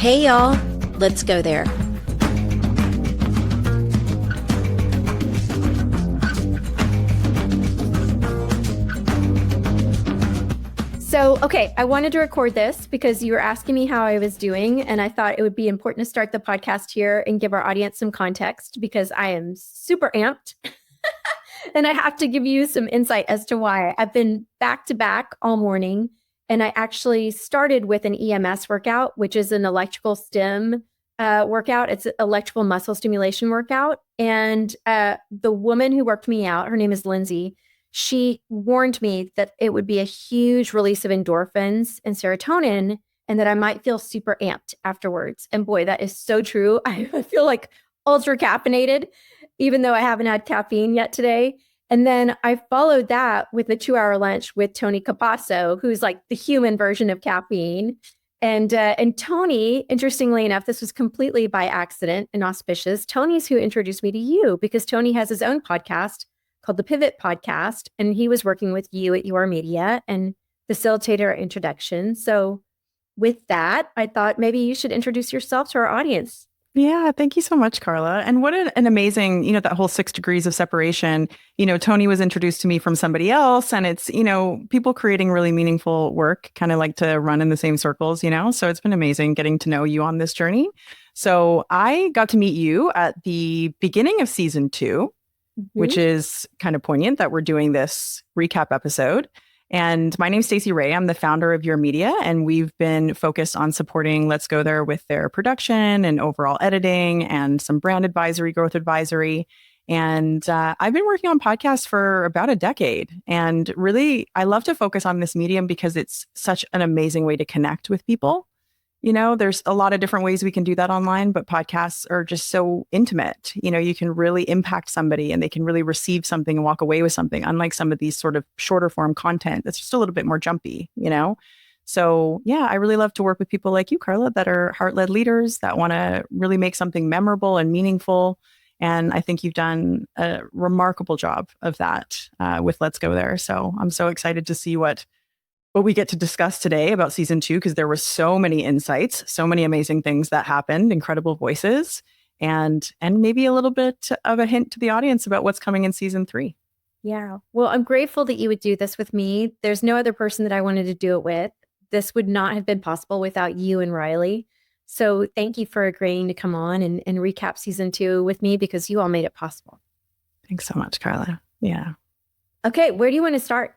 Hey y'all, let's go there. So, okay, I wanted to record this because you were asking me how I was doing, and I thought it would be important to start the podcast here and give our audience some context because I am super amped. And I have to give you some insight as to why. I've been back to back all morning, and I actually started with an EMS workout, which is an electrical stim workout. It's an electrical muscle stimulation workout. And the woman who worked me out, her name is Lindsay, she warned me that it would be a huge release of endorphins and serotonin and that I might feel super amped afterwards. And boy, that is so true. I feel like ultra caffeinated, even though I haven't had caffeine yet today. And then I followed that with a 2-hour lunch with Tony Capasso, who's like the human version of caffeine. And Tony, interestingly enough, this was completely by accident and auspicious. Tony's who introduced me to you because Tony has his own podcast called the Pivot Podcast. And he was working with you at Your Media and facilitated our introduction. So with that, I thought maybe you should introduce yourself to our audience. Yeah, thank you so much, Carla. And what an amazing, that whole 6 degrees of separation. Tony was introduced to me from somebody else, and it's, people creating really meaningful work kind of like to run in the same circles, so it's been amazing getting to know you on this journey. So I got to meet you at the beginning of season 2, which is kind of poignant that we're doing this recap episode. And my name's Stacey Rae. I'm the founder of Your Media, and we've been focused on supporting Let's Go There with their production and overall editing and some brand advisory, growth advisory. And I've been working on podcasts for about a decade. And really, I love to focus on this medium because it's such an amazing way to connect with people. There's a lot of different ways we can do that online, but podcasts are just so intimate. You can really impact somebody and they can really receive something and walk away with something, unlike some of these sort of shorter form content that's just a little bit more jumpy, So yeah, I really love to work with people like you, Carla, that are heart-led leaders that want to really make something memorable and meaningful. And I think you've done a remarkable job of that with Let's Go There. So I'm so excited to see what we get to discuss today about season 2, because there were so many insights, so many amazing things that happened, incredible voices, and maybe a little bit of a hint to the audience about what's coming in season 3. Yeah. Well, I'm grateful that you would do this with me. There's no other person that I wanted to do it with. This would not have been possible without you and Riley. So thank you for agreeing to come on and recap season 2 with me because you all made it possible. Thanks so much, Carla. Yeah. Okay. Where do you want to start?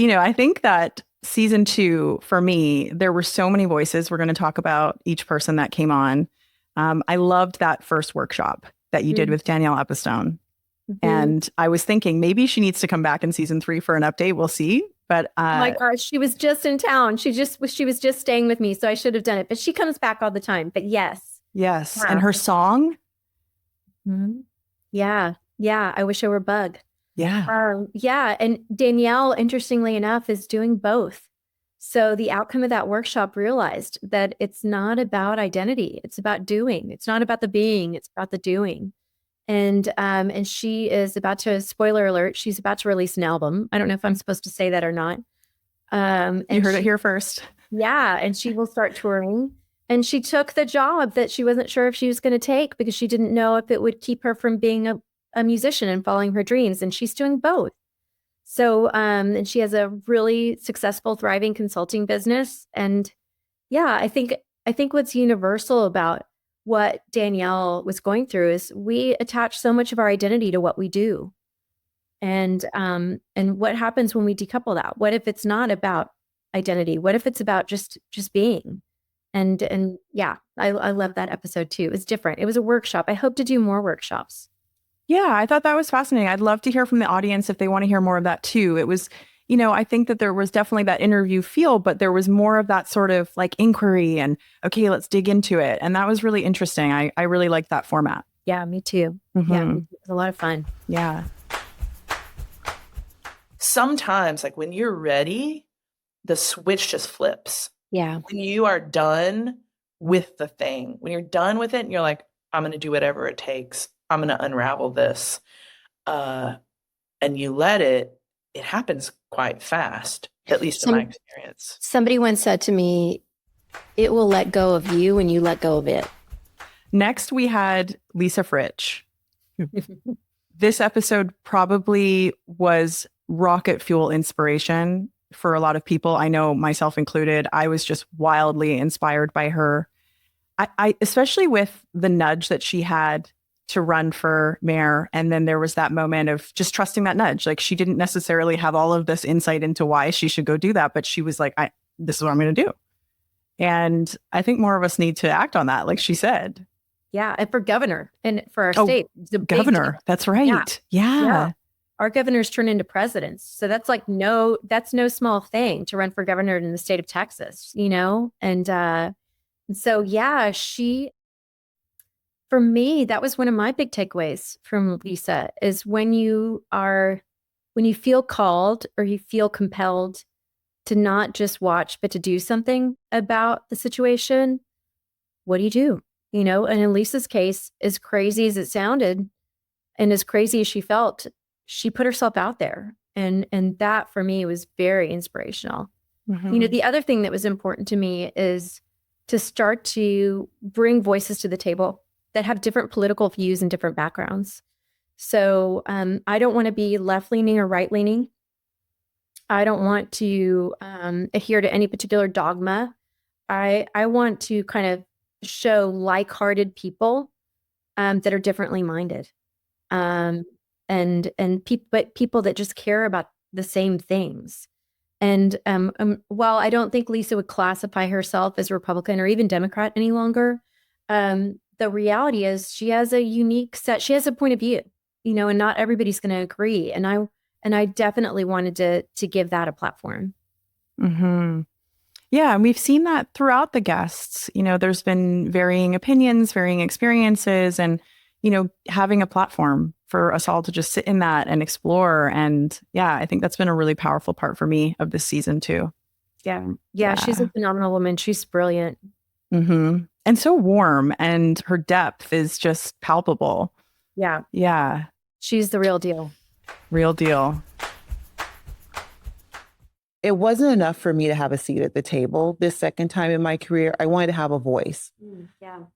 I think that season 2, for me, there were so many voices. We're going to talk about each person that came on. I loved that first workshop that you did with Danielle Epistone. And I was thinking maybe she needs to come back in season 3 for an update. We'll see. But oh my gosh, she was just in town. She was just staying with me. So I should have done it. But she comes back all the time. But yes. Yes. Wow. And her song. Yeah. Yeah. I wish I were Bug. Yeah. Yeah. And Danielle, interestingly enough, is doing both. So the outcome of that workshop realized that it's not about identity. It's about doing. It's not about the being. It's about the doing. And she is about to, spoiler alert, she's about to release an album. I don't know if I'm supposed to say that or not. You heard it here first. Yeah. And she will start touring. And she took the job that she wasn't sure if she was going to take because she didn't know if it would keep her from being a musician and following her dreams. And she's doing both. So, and she has a really successful, thriving consulting business. And yeah, I think what's universal about what Danielle was going through is we attach so much of our identity to what we do. And what happens when we decouple that? What if it's not about identity? What if it's about just being? And yeah, I love that episode too. It was different. It was a workshop. I hope to do more workshops. Yeah, I thought that was fascinating. I'd love to hear from the audience if they want to hear more of that too. It was, I think that there was definitely that interview feel, but there was more of that sort of like inquiry and, okay, let's dig into it. And that was really interesting. I really liked that format. Yeah, me too. Yeah, it was a lot of fun. Yeah. Sometimes, like when you're ready, the switch just flips. Yeah. When you are done with the thing, when you're done with it and you're like, I'm going to do whatever it takes. I'm going to unravel this. And you let it happens quite fast, at least in my experience. Somebody once said to me, It will let go of you when you let go of it. Next, we had Lisa Fritsch. This episode probably was rocket fuel inspiration for a lot of people. I know myself included. I was just wildly inspired by her. I especially with the nudge that she had to run for mayor. And then there was that moment of just trusting that nudge. Like she didn't necessarily have all of this insight into why she should go do that, but she was like, this is what I'm going to do. And I think more of us need to act on that, like she said. Yeah. And for governor and for our state. It's a big governor. deal. That's right. Yeah. Our governors turn into presidents. So that's like that's no small thing to run for governor in the state of Texas, you know? And so, yeah, for me, that was one of my big takeaways from Lisa is when you feel called or you feel compelled to not just watch, but to do something about the situation, what do you do? You know, and in Lisa's case, as crazy as it sounded and as crazy as she felt, she put herself out there. And that for me was very inspirational. Mm-hmm. You know, the other thing that was important to me is to start to bring voices to the table that have different political views and different backgrounds. So I don't want to be left-leaning or right-leaning. I don't want to adhere to any particular dogma. I want to kind of show like-hearted people that are differently minded, but people that just care about the same things. And while I don't think Lisa would classify herself as Republican or even Democrat any longer, the reality is she has she has a point of view, you know, and not everybody's going to agree. And I definitely wanted to give that a platform. Mm-hmm. Yeah. And we've seen that throughout the guests. You know, there's been varying opinions, varying experiences, and, you know, having a platform for us all to just sit in that and explore. And yeah, I think that's been a really powerful part for me of this season too. Yeah. She's a phenomenal woman. She's brilliant. Mm-hmm. And so warm, and her depth is just palpable. Yeah. She's the real deal. Real deal. It wasn't enough for me to have a seat at the table this second time in my career. I wanted to have a voice.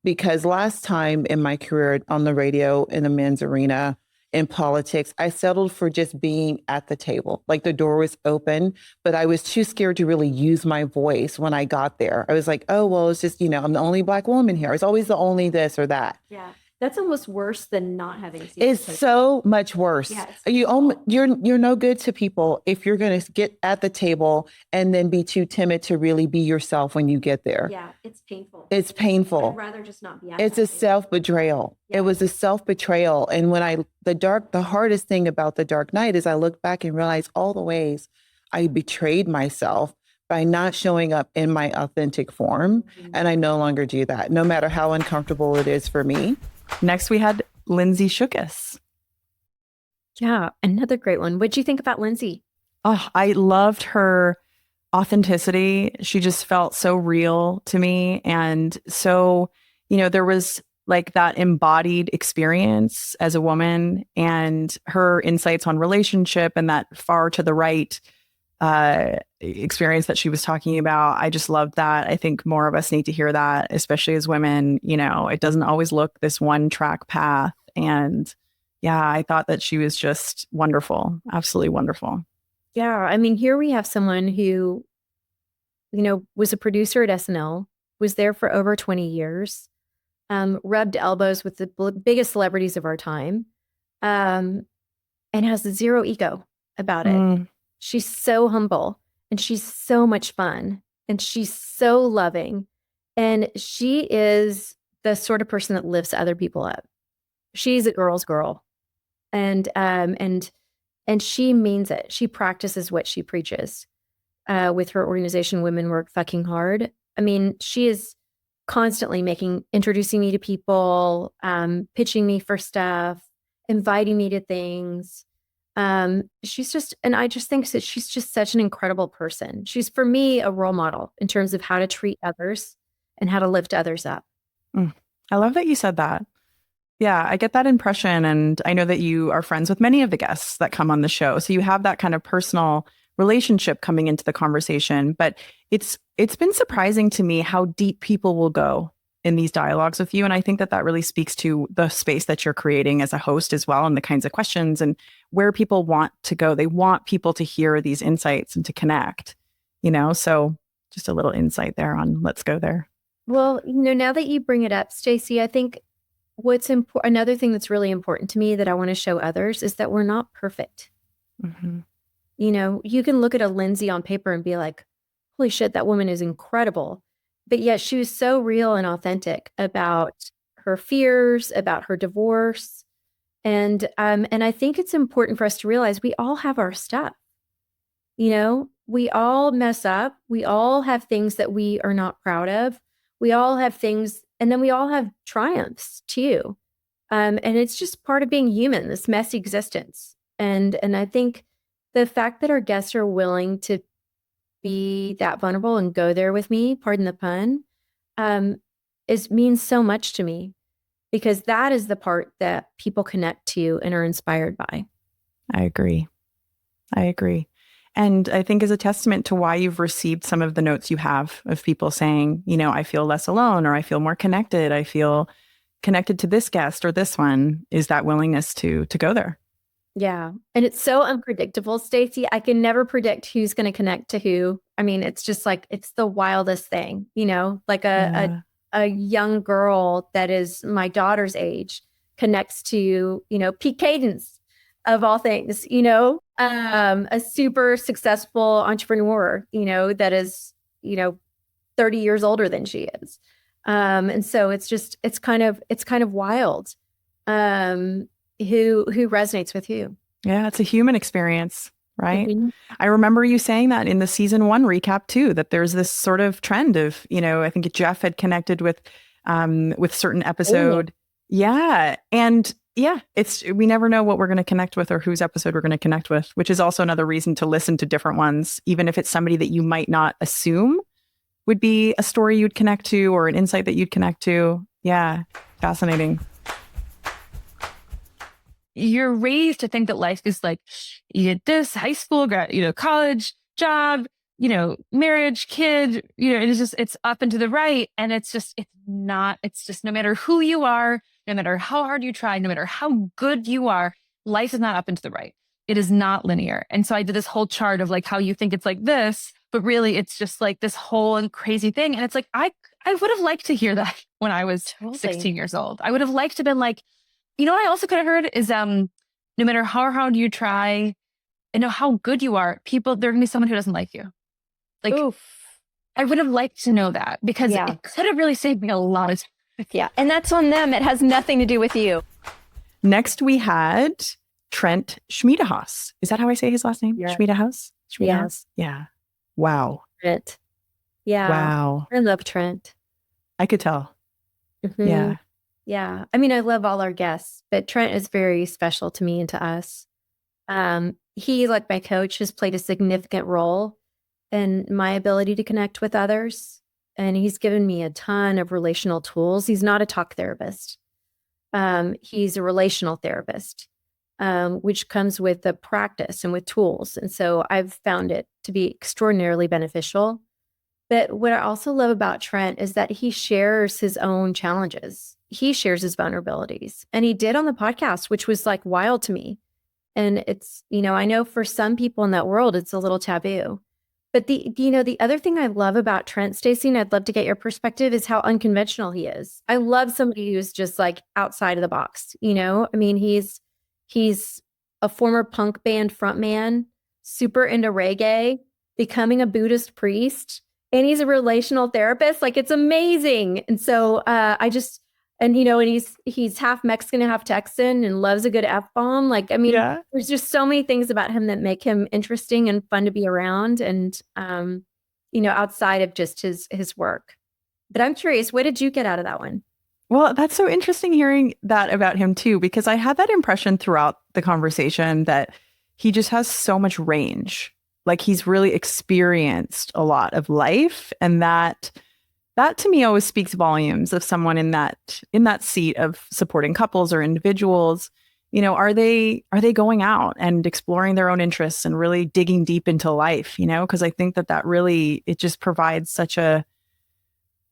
Because last time in my career on the radio, in the men's arena, in politics, I settled for just being at the table. Like the door was open, but I was too scared to really use my voice when I got there. I was like, oh, well, it's just, you know, I'm the only Black woman here. It's always the only this or that. Yeah. That's almost worse than not having seats. It's so much worse. Yeah, you're no good to people if you're going to get at the table and then be too timid to really be yourself when you get there. Yeah, it's painful. It's painful. I'd rather just not be. It's a self-betrayal. Yeah. It was a self-betrayal. And when the hardest thing about The Dark Knight is I look back and realize all the ways I betrayed myself by not showing up in my authentic form. Mm-hmm. And I no longer do that, no matter how uncomfortable it is for me. Next, we had Lindsay Shookus. Yeah, another great one. What'd you think about Lindsay? Oh, I loved her authenticity. She just felt so real to me. And so, you know, there was like that embodied experience as a woman, and her insights on relationship and that far to the right experience that she was talking about. I just loved that. I think more of us need to hear that, especially as women. You know, it doesn't always look this one track path. And yeah, I thought that she was just wonderful. Absolutely wonderful. Yeah. I mean, here we have someone who, you know, was a producer at SNL, was there for over 20 years, rubbed elbows with the biggest celebrities of our time, and has zero ego about it. She's so humble, and she's so much fun, and she's so loving, and she is the sort of person that lifts other people up. She's a girl's girl, and she means it. She practices what she preaches with her organization, Women Work Fucking Hard. I mean, she is constantly introducing me to people, pitching me for stuff, inviting me to things. I just think that she's just such an incredible person. She's, for me, a role model in terms of how to treat others and how to lift others up. I love that you said that. Yeah, I get that impression. And I know that you are friends with many of the guests that come on the show. So you have that kind of personal relationship coming into the conversation, but it's it's been surprising to me how deep people will go in these dialogues with you. And I think that really speaks to the space that you're creating as a host as well, and the kinds of questions and where people want to go. They want people to hear these insights and to connect, so just a little insight there on let's go there. Well, now that you bring it up, Stacey, I think another thing that's really important to me that I want to show others is that we're not perfect. Mm-hmm. You can look at a Lindsay on paper and be like, holy shit, that woman is incredible. But yet she was so real and authentic about her fears, about her divorce. And I think it's important for us to realize we all have our stuff. We all mess up. We all have things that we are not proud of. We all have things, and then we all have triumphs too. And it's just part of being human, this messy existence. And I think the fact that our guests are willing to be that vulnerable and go there with me, pardon the pun, means so much to me, because that is the part that people connect to and are inspired by. I agree. And I think is a testament to why you've received some of the notes you have of people saying, I feel less alone, or I feel more connected. I feel connected to this guest or this one, is that willingness to go there. Yeah. And it's so unpredictable, Stacey. I can never predict who's going to connect to who. I mean, it's just like, it's the wildest thing, like a young girl that is my daughter's age connects to, peak cadence of all things, a super successful entrepreneur, that is, 30 years older than she is. And so it's kind of wild. Who resonates with you. Yeah, it's a human experience, right? Mm-hmm. I remember you saying that in the season 1 recap too, that there's this sort of trend of, I think Jeff had connected with certain episode. Oh. Yeah. And yeah, we never know what we're going to connect with or whose episode we're going to connect with, which is also another reason to listen to different ones, even if it's somebody that you might not assume would be a story you'd connect to or an insight that you'd connect to. Yeah. Fascinating. You're raised to think that life is like, you get this, high school, college, job, marriage, kid, it's up and to the right. And it's just no matter who you are, no matter how hard you try, no matter how good you are, life is not up and to the right. It is not linear. And so I did this whole chart of like how you think it's like this, but really it's just like this whole and crazy thing. And it's like, I would have liked to hear that when I was 16 years old. I would have liked to have been like, what I also could have heard is no matter how hard you try and how good you are, there are going to be someone who doesn't like you. Like, oof. I would have liked to know that, because it could have really saved me a lot of time. Yeah. And that's on them. It has nothing to do with you. Next, we had Trent Schmiedehaus. Is that how I say his last name? Yeah. Schmiedehaus? Yes. Yeah. Wow. Trent. Yeah. Wow. I love Trent. I could tell. Mm-hmm. Yeah. Yeah. I mean, I love all our guests, but Trent is very special to me and to us. He, like my coach, has played a significant role in my ability to connect with others. And he's given me a ton of relational tools. He's not a talk therapist. He's a relational therapist, which comes with the practice and with tools. And so I've found it to be extraordinarily beneficial. But what I also love about Trent is that he shares his own challenges. He shares his vulnerabilities, and he did on the podcast, which was like wild to me. And it's, I know for some people in that world, it's a little taboo, but the other thing I love about Trent, Stacey, and I'd love to get your perspective, is how unconventional he is. I love somebody who's just like outside of the box. I mean, he's a former punk band frontman, super into reggae, becoming a Buddhist priest, and he's a relational therapist. Like, it's amazing. And so and he's half Mexican and half Texan and loves a good F-bomb. Like, I mean, There's just so many things about him that make him interesting and fun to be around. And, outside of just his work. But I'm curious, what did you get out of that one? Well, that's so interesting hearing that about him too, because I had that impression throughout the conversation that he just has so much range. Like, he's really experienced a lot of life, and that to me always speaks volumes of someone in that seat of supporting couples or individuals. are they going out and exploring their own interests and really digging deep into life, because I think that really, it just provides such a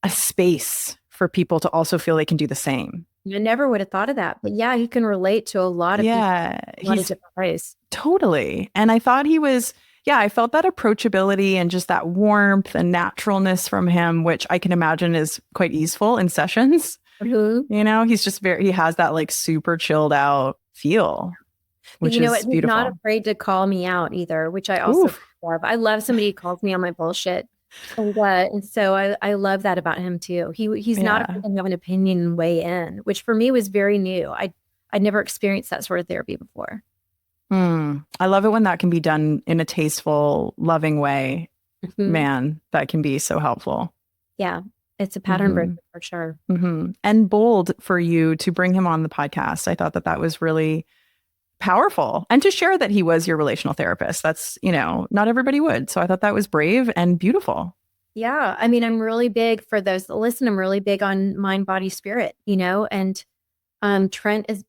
space for people to also feel they can do the same. I never would have thought of that, but yeah, he can relate to a lot of people, a lot of different ways. Totally. And I thought I felt that approachability and just that warmth and naturalness from him, which I can imagine is quite easeful in sessions. Mm-hmm. He's just he has that like super chilled out feel, which is He's beautiful. not afraid to call me out either, which I also love. I love somebody who calls me on my bullshit. And so I love that about him too. He's not afraid to have an opinion and weigh in, which for me was very new. I'd never experienced that sort of therapy before. I love it when that can be done in a tasteful, loving way. Mm-hmm. Man, that can be so helpful. Yeah, it's a pattern breaker for sure. Mm-hmm. And bold for you to bring him on the podcast. I thought that was really powerful. And to share that he was your relational therapist. That's, not everybody would. So I thought that was brave and beautiful. Yeah. I mean, I'm really big for those that listen. I'm really big on mind, body, spirit, and Trent is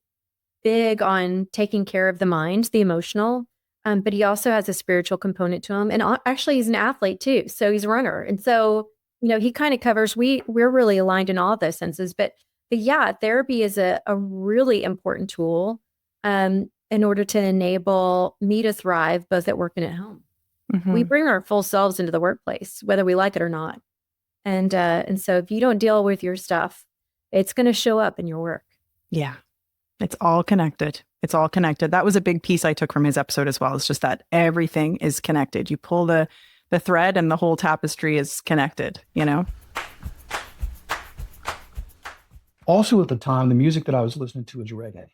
big on taking care of the mind, the emotional, but he also has a spiritual component to him. And actually he's an athlete too. So he's a runner. And so, he kind of covers, we're really aligned in all of those senses, but yeah, therapy is a really important tool in order to enable me to thrive both at work and at home. Mm-hmm. We bring our full selves into the workplace, whether we like it or not. And so if you don't deal with your stuff, it's going to show up in your work. Yeah. It's all connected. It's all connected. That was a big piece I took from his episode as well. It's just that everything is connected. You pull the thread and the whole tapestry is connected, Also at the time, the music that I was listening to was reggae,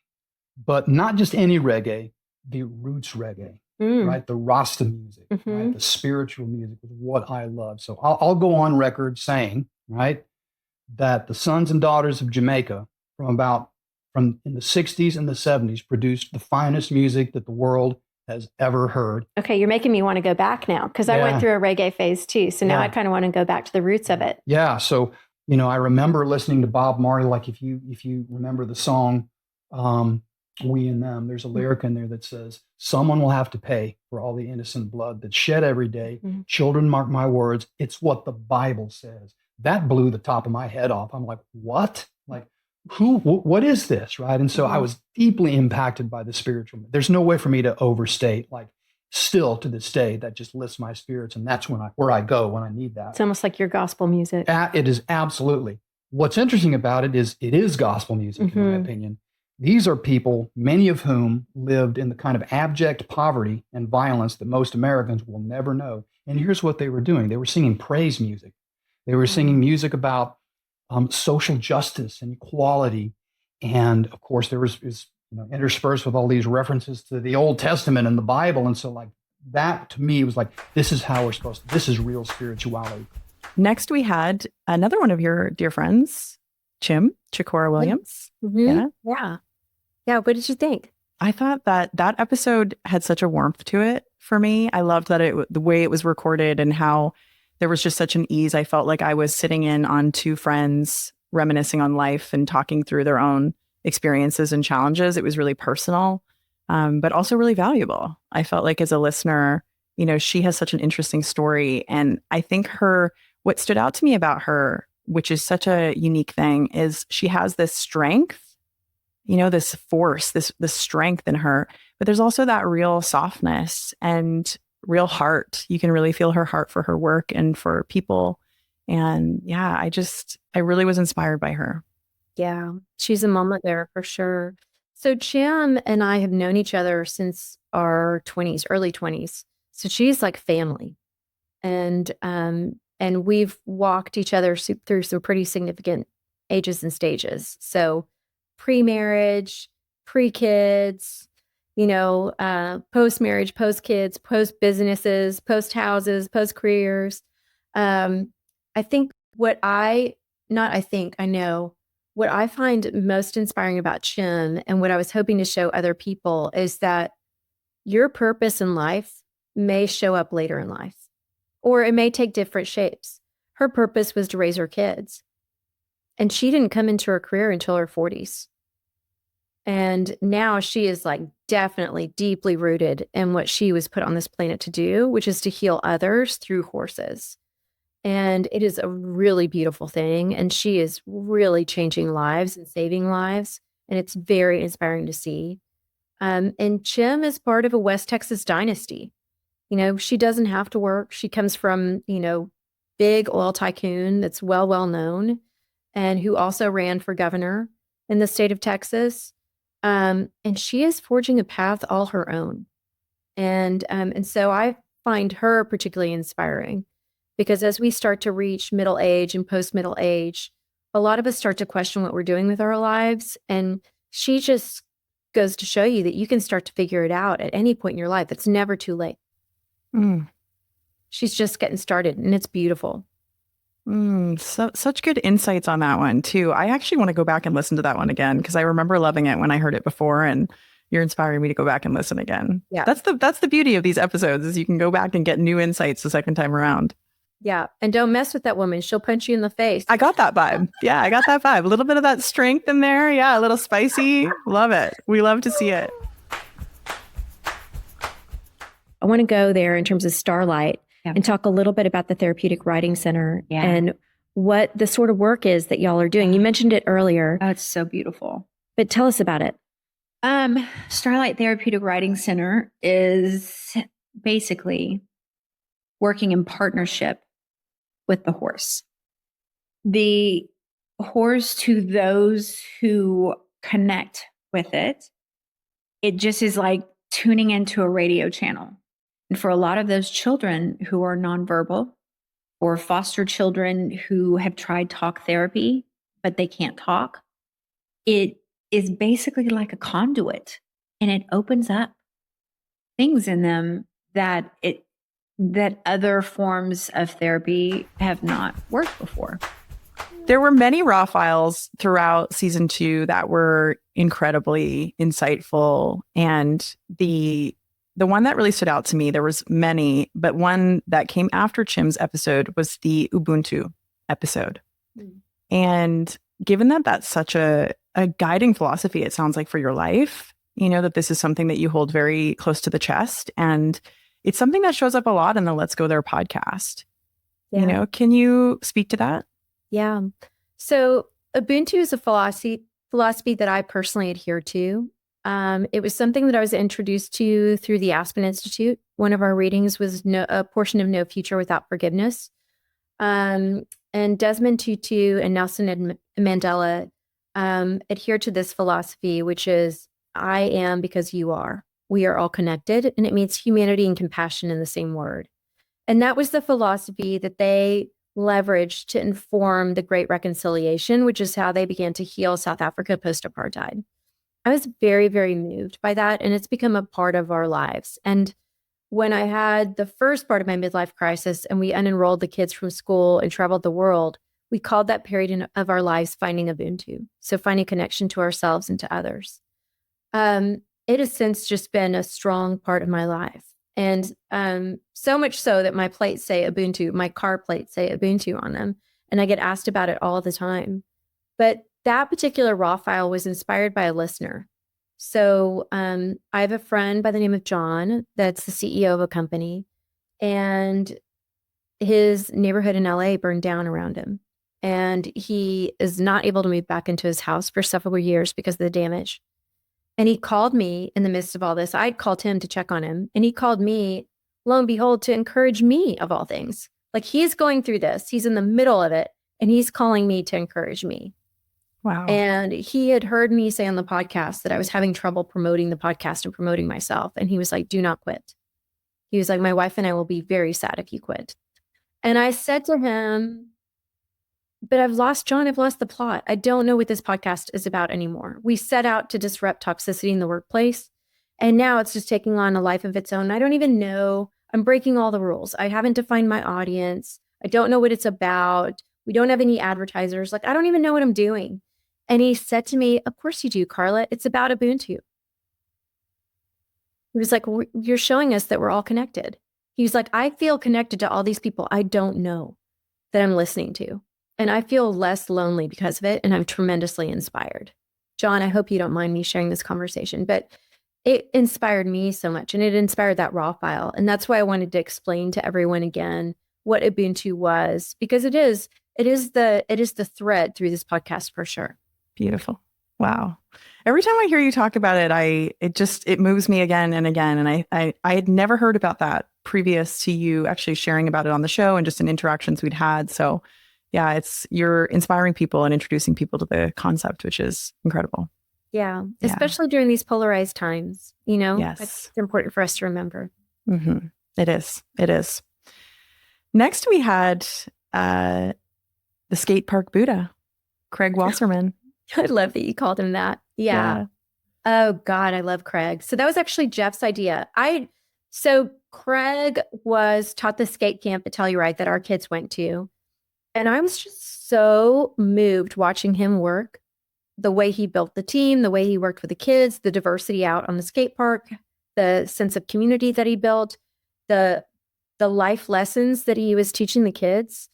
but not just any reggae, the roots reggae, right? The Rasta music, right? The spiritual music is what I love. So I'll go on record saying, right, that the sons and daughters of Jamaica from in the 60s and the 70s produced the finest music that the world has ever heard. Okay, you're making me want to go back now because I went through a reggae phase too. So now I kind of want to go back to the roots of it. Yeah. So, I remember listening to Bob Marley, like if you remember the song, We and Them, there's a lyric in there that says, someone will have to pay for all the innocent blood that's shed every day. Mm-hmm. Children, mark my words. It's what the Bible says. That blew the top of my head off. I'm like, what? Like, what is this, right? And so I was deeply impacted by the spiritual. There's no way for me to overstate, like still to this day, that just lifts my spirits. And that's where I go when I need that. It's almost like your gospel music. It is absolutely. What's interesting about it is gospel music, in my opinion. These are people, many of whom lived in the kind of abject poverty and violence that most Americans will never know. And here's what they were doing. They were singing praise music. They were singing music about social justice and equality. And of course, there was interspersed with all these references to the Old Testament and the Bible. And so like that to me was like, this is how we're supposed to, this is real spirituality. Next, we had another one of your dear friends, Chikora Williams. Mm-hmm. Yeah. What did you think? I thought that episode had such a warmth to it for me. I loved that the way it was recorded and how there was just such an ease. I felt like I was sitting in on two friends reminiscing on life and talking through their own experiences and challenges. It was really personal, but also really valuable. I felt like as a listener, she has such an interesting story. And I think what stood out to me about her, which is such a unique thing, is she has this strength, this force, this strength in her, but there's also that real softness and real heart. You can really feel her heart for her work and for people. And yeah, I really was inspired by her. Yeah, she's a moment there for sure. So Jim and I have known each other since our 20s, early 20s. So she's like family. And we've walked each other through some pretty significant ages and stages. So pre-marriage, pre-kids, post-marriage, post-kids, post-businesses, post-houses, post-careers. I know what I find most inspiring about Chim and what I was hoping to show other people is that your purpose in life may show up later in life, or it may take different shapes. Her purpose was to raise her kids, and she didn't come into her career until her 40s. And now she is like definitely deeply rooted in what she was put on this planet to do, which is to heal others through horses. And it is a really beautiful thing. And she is really changing lives and saving lives. And it's very inspiring to see. And Chim is part of a West Texas dynasty. She doesn't have to work. She comes from, big oil tycoon that's well known, and who also ran for governor in the state of Texas. And she is forging a path all her own. And so I find her particularly inspiring, because as we start to reach middle age and post-middle age, a lot of us start to question what we're doing with our lives. And she just goes to show you that you can start to figure it out at any point in your life. It's never too late. She's just getting started, and it's beautiful. Such good insights on that one too. I actually want to go back and listen to that one again, because I remember loving it when I heard it before, and you're inspiring me to go back and listen again. Yeah. That's the beauty of these episodes, is you can go back and get new insights the second time around. Yeah. And don't mess with that woman. She'll punch you in the face. I got that vibe. Yeah, I got that vibe. A little bit of that strength in there. Yeah, a little spicy. Love it. We love to see it. I want to go there in terms of Starlight and talk a little bit about the Therapeutic Writing Center and what the sort of work is that y'all are doing. You mentioned it earlier. Oh, it's so beautiful. But tell us about it. Starlight Therapeutic Writing Center is basically working in partnership with the horse. The horse, to those who connect with it, it just is like tuning into a radio channel. And for a lot of those children who are nonverbal, or foster children who have tried talk therapy, but they can't talk, it is basically like a conduit, and it opens up things in them that other forms of therapy have not worked before. There were many raw files throughout season 2 that were incredibly insightful. And the one that really stood out to me, there was many, but one that came after Chim's episode was the Ubuntu episode. And given that that's such a guiding philosophy, it sounds like, for your life, that this is something that you hold very close to the chest. And it's something that shows up a lot in the Let's Go There podcast. Yeah. Can you speak to that? Yeah. So Ubuntu is a philosophy that I personally adhere to. It was something that I was introduced to through the Aspen Institute. One of our readings was a portion of No Future Without Forgiveness. And Desmond Tutu and Nelson Mandela adhere to this philosophy, which is, I am because you are. We are all connected, and it means humanity and compassion in the same word. And that was the philosophy that they leveraged to inform the Great Reconciliation, which is how they began to heal South Africa post-apartheid. I was very, very moved by that, and it's become a part of our lives. And when I had the first part of my midlife crisis and we unenrolled the kids from school and traveled the world, we called that period of our lives finding Ubuntu. So finding connection to ourselves and to others. It has since just been a strong part of my life. And so much so that my plates say Ubuntu, my car plates say Ubuntu on them. And I get asked about it all the time. But that particular raw file was inspired by a listener. So I have a friend by the name of John that's the CEO of a company, and his neighborhood in LA burned down around him. And he is not able to move back into his house for several years because of the damage. And he called me in the midst of all this. I'd called him to check on him, and he called me, lo and behold, to encourage me, of all things. Like, he's going through this. He's in the middle of it, and he's calling me to encourage me. Wow. And he had heard me say on the podcast that I was having trouble promoting the podcast and promoting myself. And he was like, do not quit. He was like, my wife and I will be very sad if you quit. And I said to him, but I've lost John. I've lost the plot. I don't know what this podcast is about anymore. We set out to disrupt toxicity in the workplace, and now it's just taking on a life of its own. I don't even know. I'm breaking all the rules. I haven't defined my audience. I don't know what it's about. We don't have any advertisers. Like, I don't even know what I'm doing. And he said to me, of course you do, Carla. It's about Ubuntu. He was like, you're showing us that we're all connected. He was like, I feel connected to all these people I don't know that I'm listening to. And I feel less lonely because of it. And I'm tremendously inspired. John, I hope you don't mind me sharing this conversation, but it inspired me so much, and it inspired that raw file. And that's why I wanted to explain to everyone again what Ubuntu was, because it is the thread through this podcast for sure. Beautiful. Wow. Every time I hear you talk about it, it moves me again and again. And I had never heard about that previous to you actually sharing about it on the show and just in interactions we'd had. So yeah, you're inspiring people and introducing people to the concept, which is incredible. Yeah. Especially during these polarized times, Yes. It's important for us to remember. Mm-hmm. It is. Next, we had the skate park Buddha, Craig Wasserman. I love that you called him that. Yeah. Oh God, I love Craig. So that was actually Jeff's idea. So Craig was taught the skate camp at Telluride that our kids went to. And I was just so moved watching him work, the way he built the team, the way he worked with the kids, the diversity out on the skate park, the sense of community that he built, the life lessons that he was teaching the kids,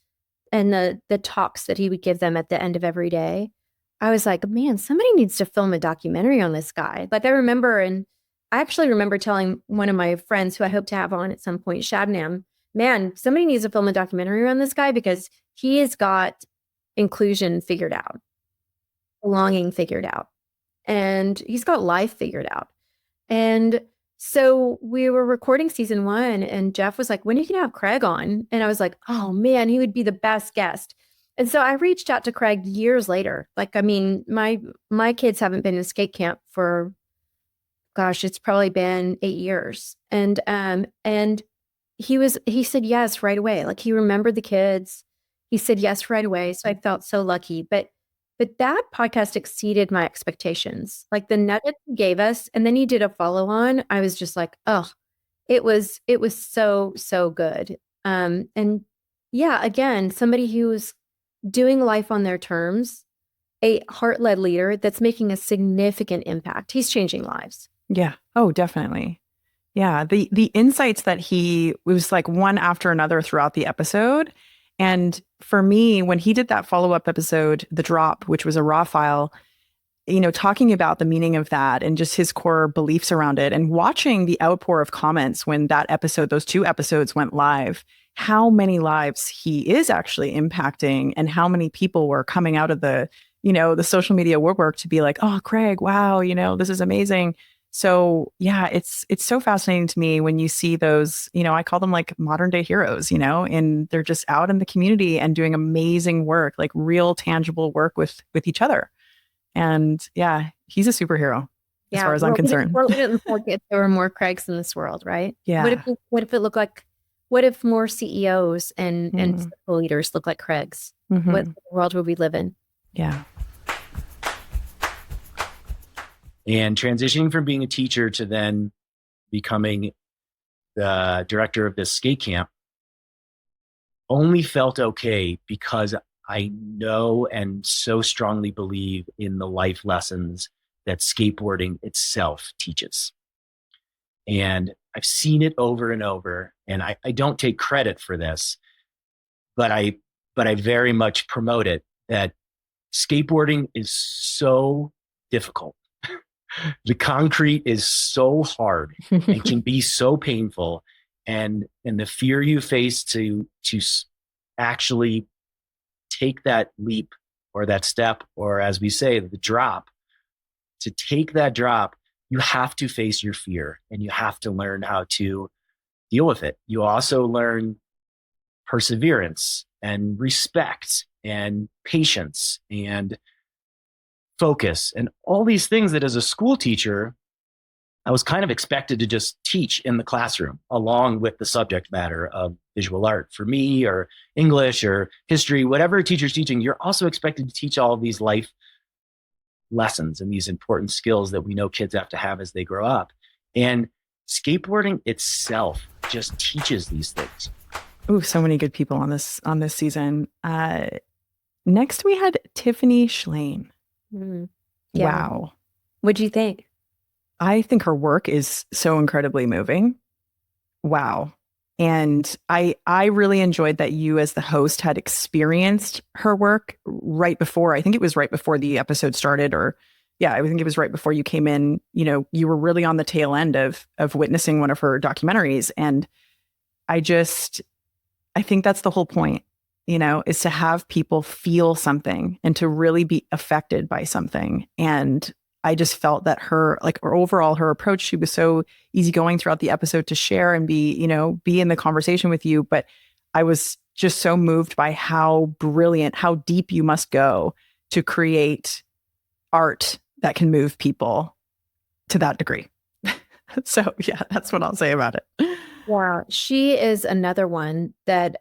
and the talks that he would give them at the end of every day. I was like, man, somebody needs to film a documentary on this guy. Like I actually remember telling one of my friends who I hope to have on at some point, Shabnam, man, somebody needs to film a documentary on this guy because he has got inclusion figured out, belonging figured out, and he's got life figured out. And so we were recording season 1, and Jeff was like, when are you going to have Craig on? And I was like, oh man, he would be the best guest. And so I reached out to Craig years later. Like, I mean, my kids haven't been in skate camp for, gosh, it's probably been 8 years. And he said yes right away. Like, he remembered the kids. He said yes right away. So I felt so lucky. But that podcast exceeded my expectations. Like, the nugget he gave us, and then he did a follow on. I was just like, oh, it was so good. And yeah, again, somebody who's doing life on their terms, a heart-led leader that's making a significant impact. He's changing lives. Yeah. Oh, definitely. Yeah. The insights that it was like one after another throughout the episode. And for me, when he did that follow-up episode, The Drop, which was a raw file, talking about the meaning of that and just his core beliefs around it, and watching the outpour of comments when those 2 episodes went live, how many lives he is actually impacting and how many people were coming out of the social media woodwork to be like, oh, Craig, wow, this is amazing. So yeah, it's so fascinating to me when you see those, I call them like modern day heroes, and they're just out in the community and doing amazing work, like real tangible work with each other. And yeah, he's a superhero as far as I'm concerned. We didn't forget there were more Craigs in this world, right? Yeah. What if more CEOs and leaders look like Craigs? Mm-hmm. What world would we live in? Yeah. And transitioning from being a teacher to then becoming the director of this skate camp only felt okay because I know and so strongly believe in the life lessons that skateboarding itself teaches. And I've seen it over and over, and I don't take credit for this, but I very much promote it, that skateboarding is so difficult. The concrete is so hard and can be so painful, and the fear you face to actually take that leap or that step, or as we say, the drop, to take that drop, you have to face your fear and you have to learn how to deal with it. You also learn perseverance and respect and patience and focus and all these things that as a school teacher, I was kind of expected to just teach in the classroom along with the subject matter of visual art. For me, or English or history, whatever a teacher's teaching, you're also expected to teach all of these life lessons and these important skills that we know kids have to have as they grow up. And skateboarding itself just teaches these things. Ooh, so many good people on this season. Next, we had Tiffany Schlane. Mm-hmm. Yeah. Wow. What'd you think? I think her work is so incredibly moving. Wow. And I really enjoyed that you as the host had experienced her work right before, I think it was right before the episode started, or I think it was right before you came in, you were really on the tail end of witnessing one of her documentaries. And I think that's the whole point, is to have people feel something and to really be affected by something. And I just felt that her overall, her approach, she was so easygoing throughout the episode to share and be in the conversation with you. But I was just so moved by how brilliant, how deep you must go to create art that can move people to that degree. So yeah, that's what I'll say about it. Wow. She is another one that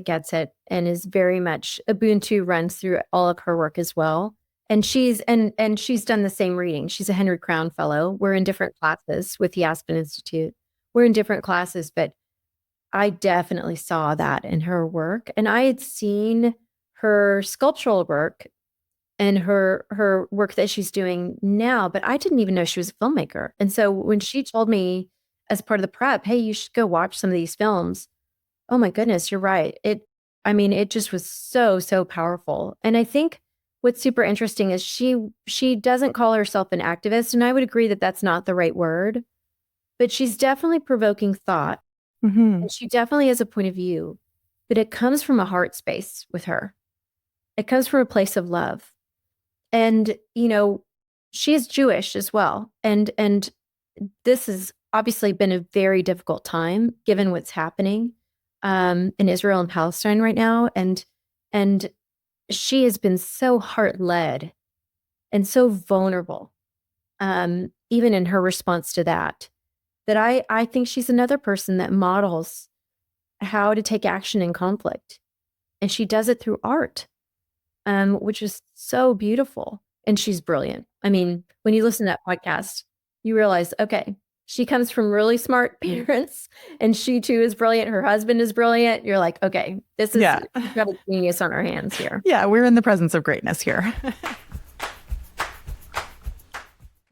gets it and is very much Ubuntu runs through all of her work as well. And she's done the same reading. She's a Henry Crown Fellow. We're in different classes with the Aspen Institute. We're in different classes, but I definitely saw that in her work. And I had seen her sculptural work and her work that she's doing now, but I didn't even know she was a filmmaker. And so when she told me as part of the prep, hey, you should go watch some of these films. Oh my goodness, you're right. It just was so, so powerful. And I think what's super interesting is she doesn't call herself an activist. And I would agree that that's not the right word, but she's definitely provoking thought. Mm-hmm. And she definitely has a point of view, but it comes from a heart space with her. It comes from a place of love. And, she is Jewish as well. And this has obviously been a very difficult time given what's happening in Israel and Palestine right now. And she has been so heart-led and so vulnerable, even in her response to that I think she's another person that models how to take action in conflict. And she does it through art, which is so beautiful. And she's brilliant. I mean, when you listen to that podcast, you realize, okay, she comes from really smart parents and she too is brilliant. Her husband is brilliant. You're like, okay, we've got a genius on our hands here. Yeah, we're in the presence of greatness here.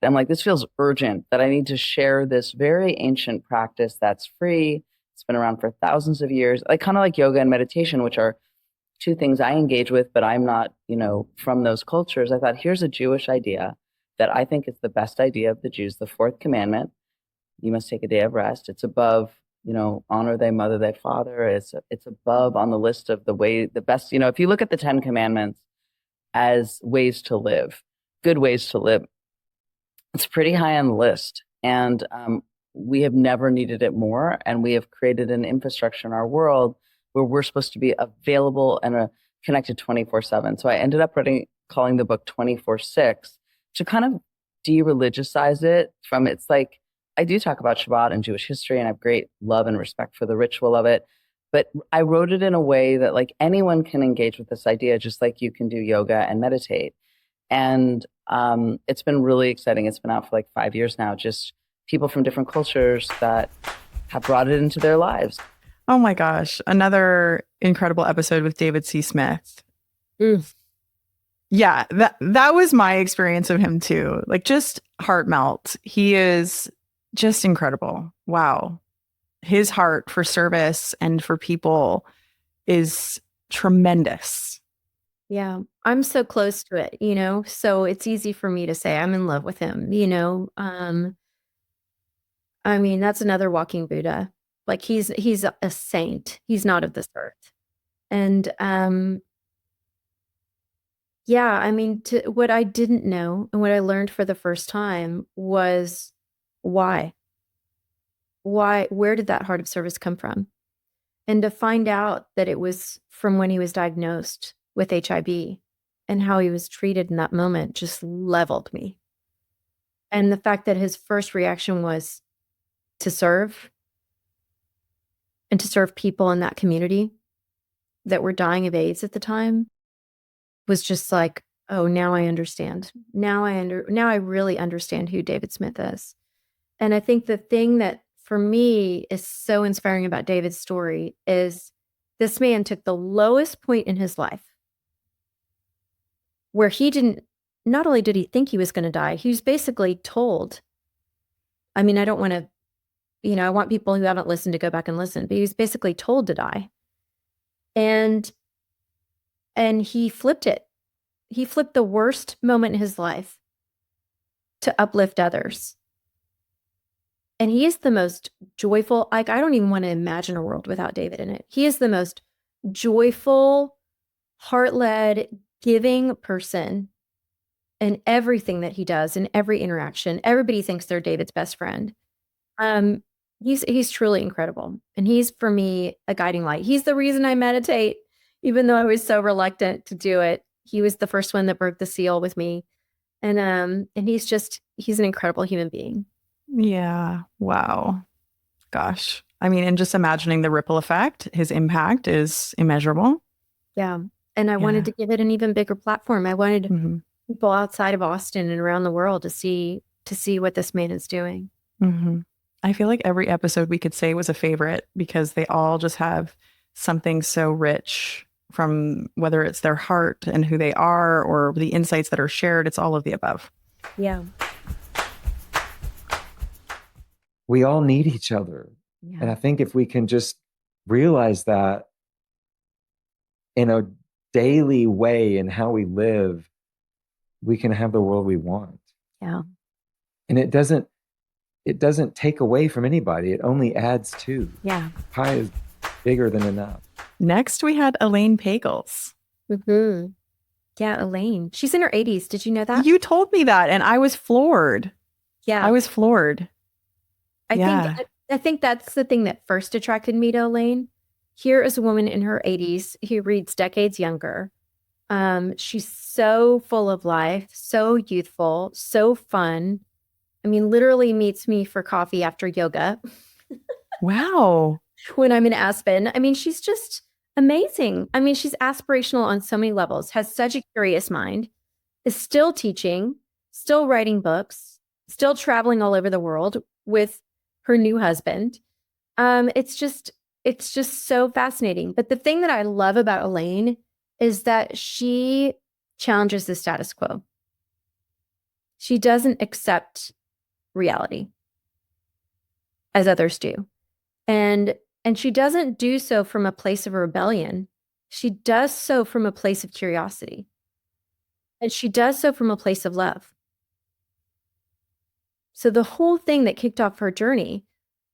I'm like, this feels urgent that I need to share this very ancient practice that's free. It's been around for thousands of years, kind of like yoga and meditation, which are two things I engage with, but I'm not, from those cultures. I thought, here's a Jewish idea that I think is the best idea of the Jews, the fourth commandment. You must take a day of rest. It's above, honor thy mother, thy father. It's above on the list of the best, if you look at the 10 commandments as ways to live, good ways to live, it's pretty high on the list. And we have never needed it more. And we have created an infrastructure in our world where we're supposed to be available and connected 24/7. So I ended up calling the book 24/6 to kind of de-religiousize it from, it's like, I do talk about Shabbat and Jewish history, and I have great love and respect for the ritual of it. But I wrote it in a way that anyone can engage with this idea, just like you can do yoga and meditate. And it's been really exciting. It's been out for 5 years now, just people from different cultures that have brought it into their lives. Oh my gosh. Another incredible episode with David C. Smith. Yeah, that was my experience of him too. Just heart melt. He is just incredible. Wow. His heart for service and for people is tremendous. Yeah, I'm so close to it, so it's easy for me to say I'm in love with him, I mean, that's another walking Buddha. He's a saint. He's not of this earth. And yeah, I mean, what I didn't know and what I learned for the first time was why, where did that heart of service come from? And to find out that it was from when he was diagnosed with HIV and how he was treated in that moment just leveled me. And the fact that his first reaction was to serve and to serve people in that community that were dying of AIDS at the time was just like, oh, now I understand. Now I really understand who David Smith is. And I think the thing that for me is so inspiring about David's story is this man took the lowest point in his life where not only did he think he was going to die, he was basically told, I mean, I don't want to, I want people who haven't listened to go back and listen, but he was basically told to die. And he flipped it. He flipped the worst moment in his life to uplift others. And he is the most joyful, like, I don't even want to imagine a world without David in it. He is the most joyful, heart-led, giving person in everything that he does, in every interaction. Everybody thinks they're David's best friend. He's truly incredible. And he's, for me, a guiding light. He's the reason I meditate, even though I was so reluctant to do it. He was the first one that broke the seal with me. And he's an incredible human being. Yeah. Wow. Gosh. I mean, and just imagining the ripple effect, his impact is immeasurable. Yeah. And I wanted to give it an even bigger platform. I wanted people outside of Austin and around the world to see what this man is doing. Mm-hmm. I feel like every episode we could say was a favorite because they all just have something so rich, from whether it's their heart and who they are or the insights that are shared. It's all of the above. Yeah. We all need each other. Yeah. And I think if we can just realize that in a daily way in how we live, we can have the world we want. Yeah. And it doesn't take away from anybody. It only adds to. Yeah. Pie is bigger than enough. Next, we had Elaine Pagels. Mm-hmm. Yeah, Elaine. She's in her 80s. Did you know that? You told me that, and I was floored. Yeah. I was floored. I think that's the thing that first attracted me to Elaine. Here is a woman in her 80s who reads decades younger. She's so full of life, so youthful, so fun. I mean, literally meets me for coffee after yoga. Wow. When I'm in Aspen. I mean, she's just amazing. I mean, she's aspirational on so many levels, has such a curious mind, is still teaching, still writing books, still traveling all over the world with her new husband. It's just so fascinating. But the thing that I love about Elaine is that she challenges the status quo. She doesn't accept reality as others do. And she doesn't do so from a place of rebellion. She does so from a place of curiosity. And she does so from a place of love. So the whole thing that kicked off her journey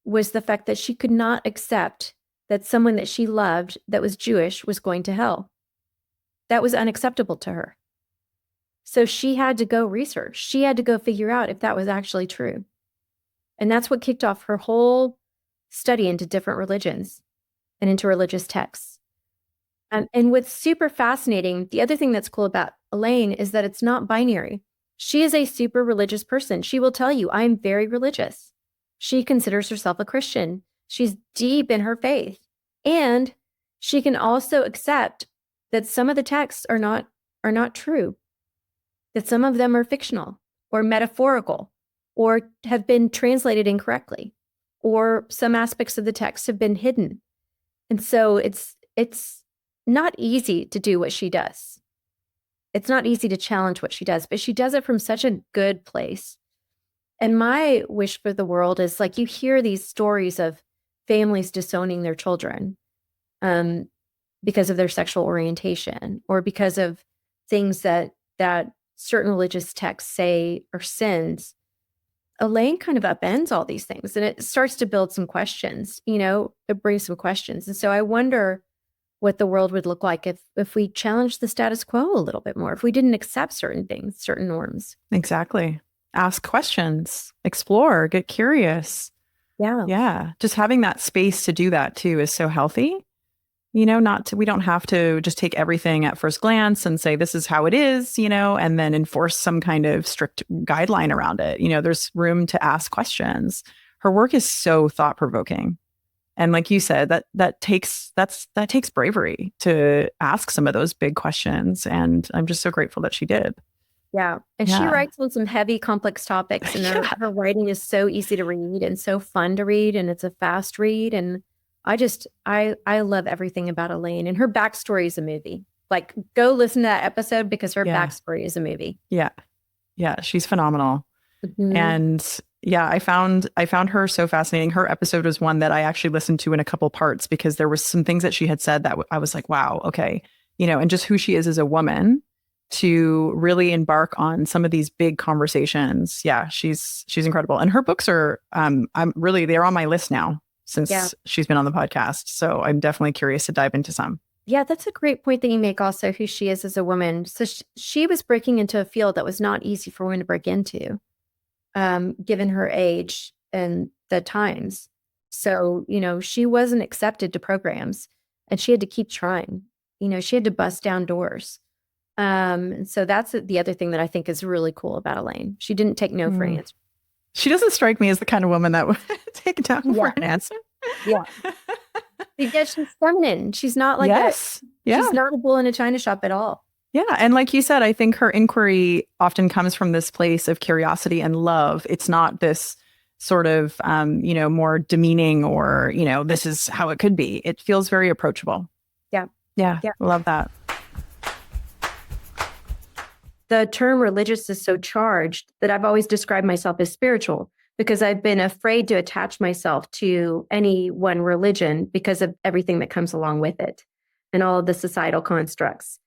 was the fact that she could not accept that someone that she loved that was Jewish was going to hell. That was unacceptable to her. So she had to go research. She had to go figure out if that was actually true. And that's what kicked off her whole study into different religions and into religious texts. And what's super fascinating, the other thing that's cool about Elaine is that it's not binary. She is a super religious person. She will tell you, I am very religious. She considers herself a Christian. She's deep in her faith. And she can also accept that some of the texts are not true, that some of them are fictional or metaphorical or have been translated incorrectly, or some aspects of the text have been hidden. And so it's not easy to do what she does. It's not easy to challenge what she does, but she does it from such a good place. And my wish for the world is, like, you hear these stories of families disowning their children because of their sexual orientation or because of things that certain religious texts say are sins. Elaine kind of upends all these things, and it starts to build some questions, it brings some questions. And so I wonder what the world would look like if we challenged the status quo a little bit more, if we didn't accept certain things, certain norms. Exactly. Ask questions, explore, get curious. Yeah. Yeah. Just having that space to do that too is so healthy. We don't have to just take everything at first glance and say, this is how it is, and then enforce some kind of strict guideline around it. There's room to ask questions. Her work is so thought provoking. And like you said, that takes bravery to ask some of those big questions. And I'm just so grateful that she did. Yeah. And she writes on some heavy, complex topics, and her writing is so easy to read and so fun to read. And it's a fast read. And I love everything about Elaine, and her backstory is a movie. Like, go listen to that episode because her backstory is a movie. Yeah. Yeah. She's phenomenal. Mm-hmm. And yeah, I found her so fascinating. Her episode was one that I actually listened to in a couple parts because there was some things that she had said that I was like, wow, okay. And just who she is as a woman to really embark on some of these big conversations. Yeah, she's incredible. And her books are they're on my list now since she's been on the podcast. So I'm definitely curious to dive into some. Yeah, that's a great point that you make also, who she is as a woman. So she was breaking into a field that was not easy for women to break into, given her age and the times. So, she wasn't accepted to programs and she had to keep trying. She had to bust down doors. And so that's the other thing that I think is really cool about Elaine. She didn't take no for an answer. She doesn't strike me as the kind of woman that would take down for an answer. Yeah. Because she's feminine. She's not like she's not a bull in a china shop at all. Yeah. And like you said, I think her inquiry often comes from this place of curiosity and love. It's not this sort of, more demeaning or, this is how it could be. It feels very approachable. Yeah. Yeah. Love that. The term religious is so charged that I've always described myself as spiritual because I've been afraid to attach myself to any one religion because of everything that comes along with it and all of the societal constructs.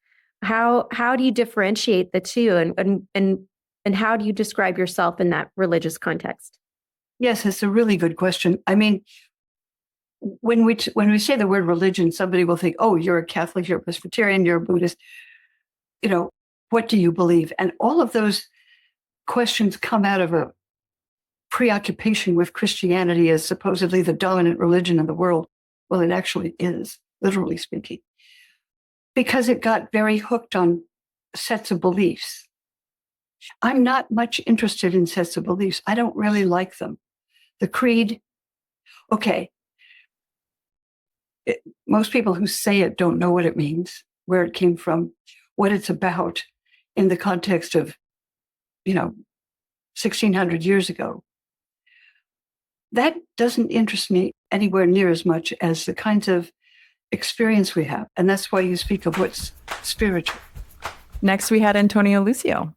How do you differentiate the two and how do you describe yourself in that religious context? Yes, it's a really good question. I mean, when we say the word religion, somebody will think, oh, you're a Catholic, you're a Presbyterian, you're a Buddhist. What do you believe? And all of those questions come out of a preoccupation with Christianity as supposedly the dominant religion in the world. Well, it actually is, literally speaking, because it got very hooked on sets of beliefs. I'm not much interested in sets of beliefs. I don't really like them. The creed, okay. Most people who say it don't know what it means, where it came from, what it's about in the context of, 1600 years ago. That doesn't interest me anywhere near as much as the kinds of experience we have. And that's why you speak of what's spiritual. Next, we had Antonio Lucio.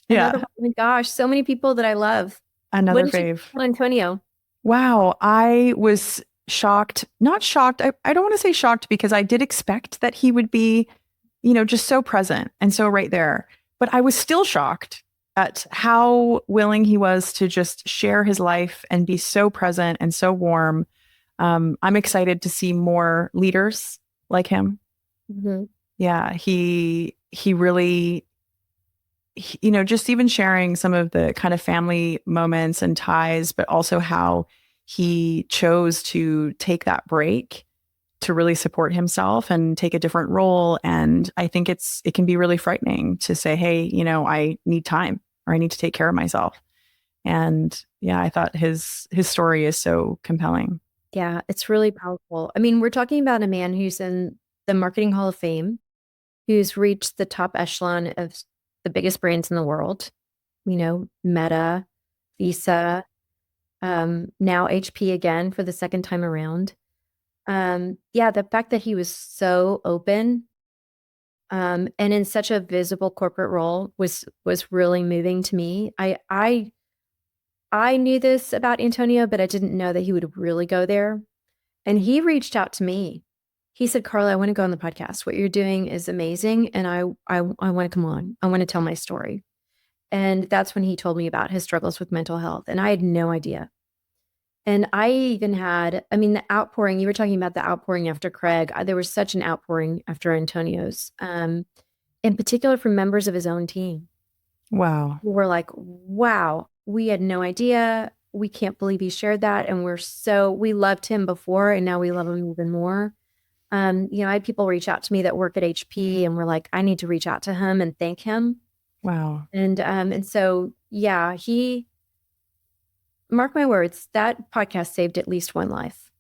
Yeah. Oh my gosh, so many people that I love. Another What did you fave. think about Antonio? Wow. I was shocked, not shocked. I don't want to say shocked because I did expect that he would be, just so present and so right there. But I was still shocked at how willing he was to just share his life and be so present and so warm. I'm excited to see more leaders like him. Mm-hmm. Yeah, he really, just even sharing some of the kind of family moments and ties, but also how he chose to take that break to really support himself and take a different role. And I think it can be really frightening to say, hey, I need time or I need to take care of myself. And yeah, I thought his story is so compelling. Yeah, it's really powerful. I mean, we're talking about a man who's in the Marketing Hall of Fame, who's reached the top echelon of the biggest brands in the world, Meta, Visa, now HP again for the second time around. The fact that he was so open and in such a visible corporate role was really moving to me. I knew this about Antonio, but I didn't know that he would really go there. And he reached out to me. He said, Carla, I want to go on the podcast. What you're doing is amazing. And I want to come on. I want to tell my story. And that's when he told me about his struggles with mental health. And I had no idea. And I even had, the outpouring, you were talking about the outpouring after Craig. There was such an outpouring after Antonio's, in particular from members of his own team. Wow. Who were like, wow, we had no idea. We can't believe he shared that. And we loved him before and now we love him even more. I had people reach out to me that work at HP and were like, I need to reach out to him and thank him. Wow. And so, yeah, mark my words, that podcast saved at least one life.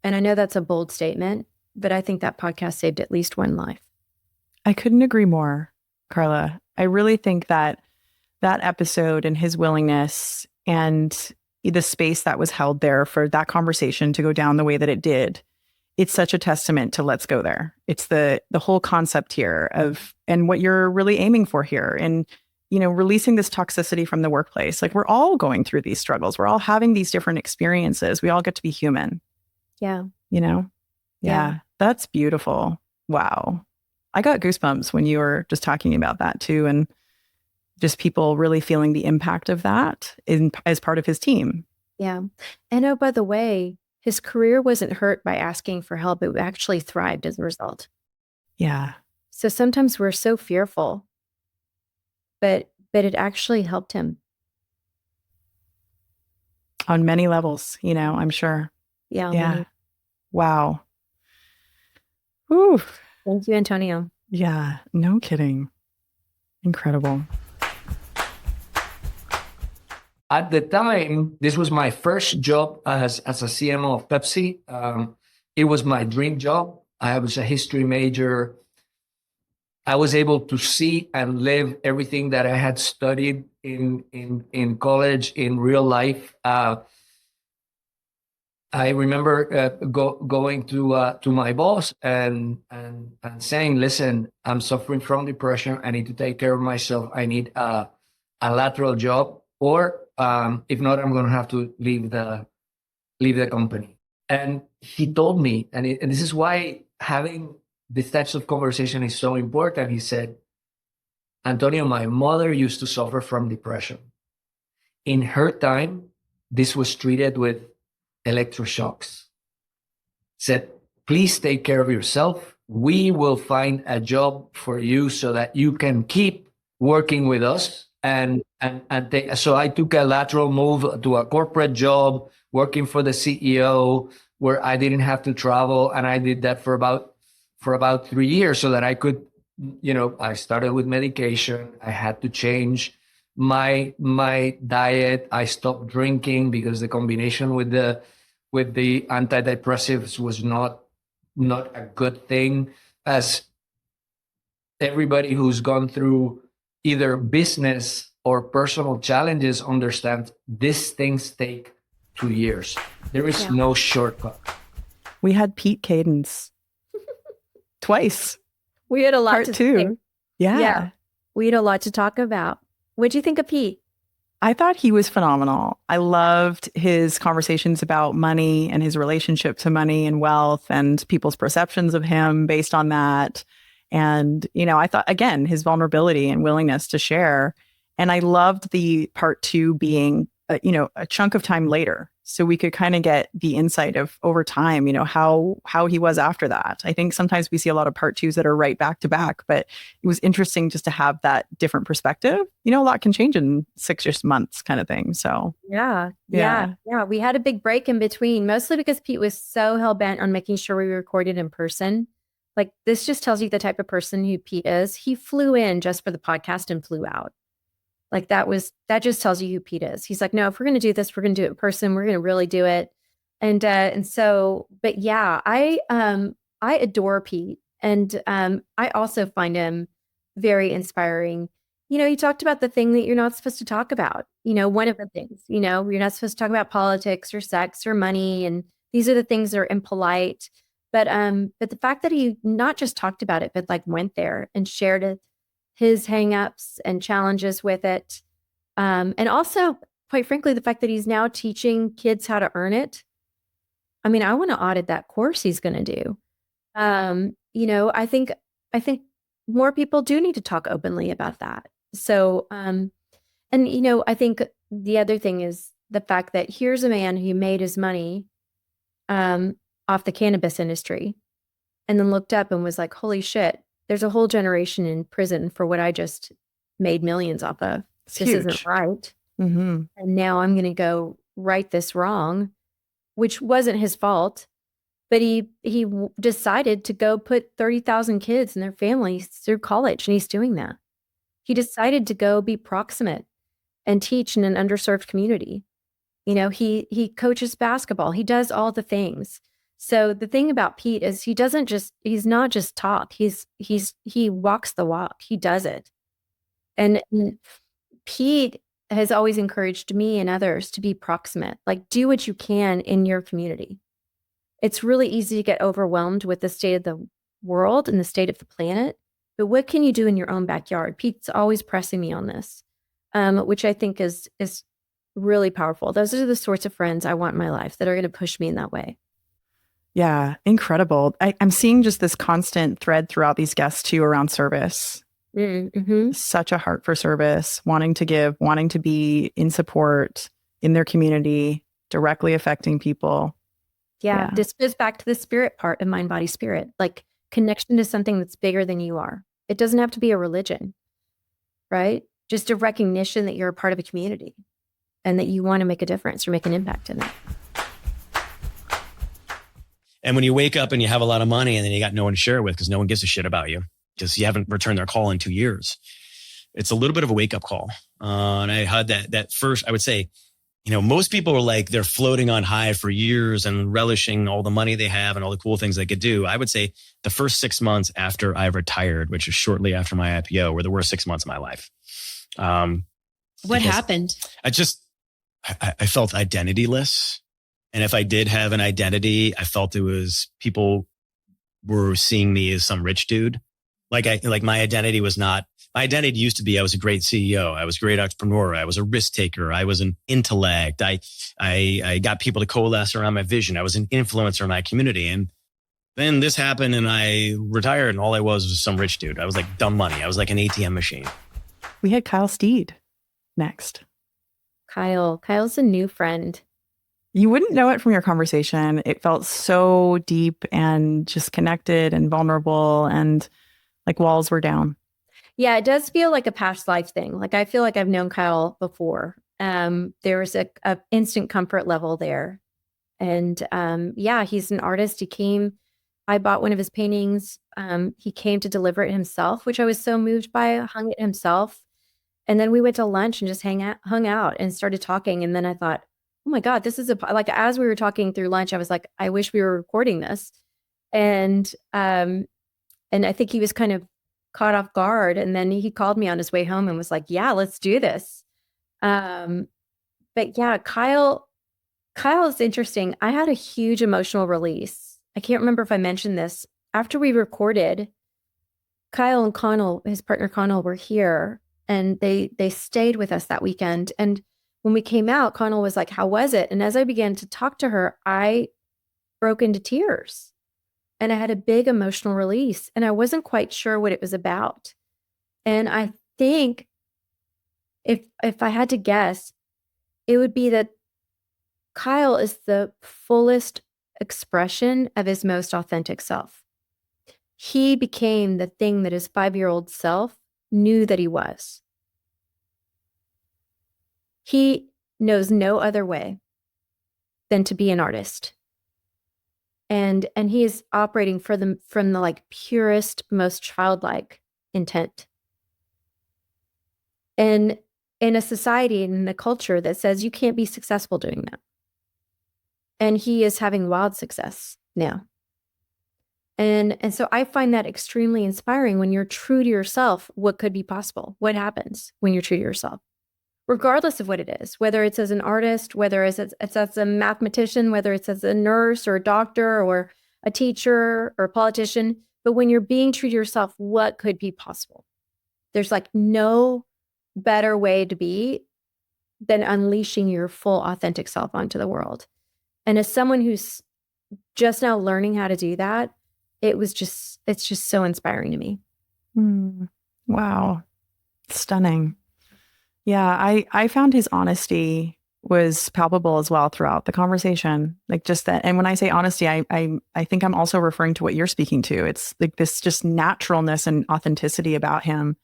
And I know that's a bold statement, but I think that podcast saved at least one life. I couldn't agree more, Carla. I really think that episode and his willingness and the space that was held there for that conversation to go down the way that it did, it's such a testament to let's go there. It's the whole concept here of, and what you're really aiming for here. And releasing this toxicity from the workplace. Like we're all going through these struggles. We're all having these different experiences. We all get to be human. Yeah. Yeah. That's beautiful. Wow. I got goosebumps when you were just talking about that too. And just people really feeling the impact of that as part of his team. Yeah. And oh, by the way, his career wasn't hurt by asking for help. It actually thrived as a result. Yeah. So sometimes we're so fearful, but it actually helped him. On many levels, I'm sure. Yeah. Yeah. Wow. Ooh. Thank you, Antonio. Yeah. No kidding. Incredible. At the time, this was my first job as a CMO of Pepsi. It was my dream job. I was a history major. I was able to see and live everything that I had studied in college in real life. I remember going to my boss and saying, "Listen, I'm suffering from depression. I need to take care of myself. I need a lateral job, or if not, I'm going to have to leave the company." And he told me, and this is why having these types of conversation is so important. He said, "Antonio, my mother used to suffer from depression. In her time, this was treated with electroshocks. Said, please take care of yourself. We will find a job for you so that you can keep working with us." So I took a lateral move to a corporate job, working for the CEO, where I didn't have to travel, and I did that for about 3 years, so that I could, I started with medication. I had to change my diet. I stopped drinking because the combination with the antidepressives was not a good thing. As everybody who's gone through either business or personal challenges understands, these things take 2 years. There is no shortcut. We had Pete Cadence twice. We had a lot Part to two. say. Yeah. We had a lot to talk about. What'd you think of Pete? I thought he was phenomenal. I loved his conversations about money and his relationship to money and wealth and people's perceptions of him based on that. And, I thought, again, his vulnerability and willingness to share. And I loved the part two being, a chunk of time later. So we could kind of get the insight of over time, how he was after that. I think sometimes we see a lot of part twos that are right back to back, but it was interesting just to have that different perspective. A lot can change in 6 months kind of thing. So Yeah. We had a big break in between, mostly because Pete was so hell bent on making sure we recorded in person. Like, this just tells you the type of person who Pete is. He flew in just for the podcast and flew out. Like, that just tells you who Pete is. He's like, no, if we're going to do this, we're going to do it in person. We're going to really do it. And so, but yeah, I adore Pete. And I also find him very inspiring. He talked about the thing that you're not supposed to talk about. One of the things, you're not supposed to talk about politics or sex or money. And these are the things that are impolite. But the fact that he not just talked about it, but like went there and shared it, his hangups and challenges with it. And also, quite frankly, the fact that he's now teaching kids how to earn it. I mean, I want to audit that course he's going to do. I think more people do need to talk openly about that. So, I think the other thing is the fact that here's a man who made his money off the cannabis industry and then looked up and was like, holy shit, there's a whole generation in prison for what I just made millions off of. This isn't right. Mm-hmm. And now I'm going to go right this wrong, which wasn't his fault. But he decided to go put 30,000 kids and their families through college, and he's doing that. He decided to go be proximate and teach in an underserved community. He coaches basketball. He does all the things. So the thing about Pete is he's not just talk. He walks the walk. He does it. And Pete has always encouraged me and others to be proximate, like do what you can in your community. It's really easy to get overwhelmed with the state of the world and the state of the planet, but what can you do in your own backyard? Pete's always pressing me on this, which I think is really powerful. Those are the sorts of friends I want in my life that are going to push me in that way. Yeah, incredible. I'm seeing just this constant thread throughout these guests too around service. Mm-hmm. Such a heart for service, wanting to give, wanting to be in support in their community, directly affecting people. Yeah, this goes back to the spirit part of mind, body, spirit, like connection to something that's bigger than you are. It doesn't have to be a religion, right? Just a recognition that you're a part of a community and that you want to make a difference or make an impact in it. And when you wake up and you have a lot of money and then you got no one to share it with because no one gives a shit about you because you haven't returned their call in 2 years, it's a little bit of a wake up call. And I had that first, I would say, most people are like, they're floating on high for years and relishing all the money they have and all the cool things they could do. I would say the first 6 months after I retired, which is shortly after my IPO, were the worst 6 months of my life. What happened? I felt identityless. And if I did have an identity, I felt it was people were seeing me as some rich dude. Like my identity was not, my identity used to be, I was a great CEO. I was a great entrepreneur. I was a risk taker. I was an intellect. I got people to coalesce around my vision. I was an influencer in my community. And then this happened and I retired and all I was some rich dude. I was like dumb money. I was like an ATM machine. We had Kyle Steed next. Kyle's a new friend. You wouldn't know it from your conversation. It felt so deep and just connected and vulnerable and like walls were down. Yeah, it does feel like a past life thing. Like I feel like I've known Kyle before. There was a instant comfort level there. And yeah, he's an artist. He came, I bought one of his paintings. He came to deliver it himself, which I was so moved by, hung it himself. And then we went to lunch and just hung out and started talking. And then I thought, oh my God, this is like, as we were talking through lunch, I was like, I wish we were recording this. And I think he was kind of caught off guard. And then he called me on his way home and was like, yeah, let's do this. But yeah, Kyle is interesting. I had a huge emotional release. I can't remember if I mentioned this. After we recorded, Kyle and Connell, his partner Connell, were here and they stayed with us that weekend. And when we came out, Connell was like, how was it? And as I began to talk to her, I broke into tears and I had a big emotional release and I wasn't quite sure what it was about. And I think if I had to guess, it would be that Kyle is the fullest expression of his most authentic self. He became the thing that his 5-year-old self knew that he was. He knows no other way than to be an artist. And he is operating from the like purest, most childlike intent. And in a society and in a culture that says you can't be successful doing that. And he is having wild success now. And so I find that extremely inspiring. When you're true to yourself, what could be possible? What happens when you're true to yourself? Regardless of what it is, whether it's as an artist, whether it's as a mathematician, whether it's as a nurse or a doctor or a teacher or a politician. But when you're being true to yourself, what could be possible? There's like no better way to be than unleashing your full authentic self onto the world. And as someone who's just now learning how to do that, it's just so inspiring to me. Wow. Stunning. Yeah, I found his honesty was palpable as well throughout the conversation. Like just that. And when I say honesty, I think I'm also referring to what you're speaking to. It's like this just naturalness and authenticity about him.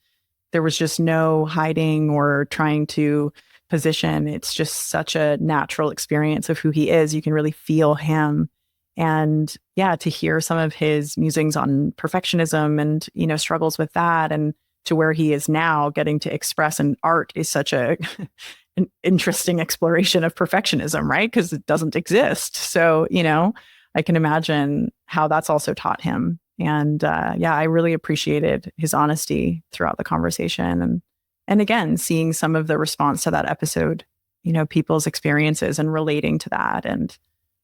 There was just no hiding or trying to position. It's just such a natural experience of who he is. You can really feel him. And yeah, to hear some of his musings on perfectionism and, struggles with that and to where he is now getting to express, and art is such an interesting exploration of perfectionism, right? Because it doesn't exist. So, I can imagine how that's also taught him. And yeah, I really appreciated his honesty throughout the conversation. And again, seeing some of the response to that episode, people's experiences and relating to that. And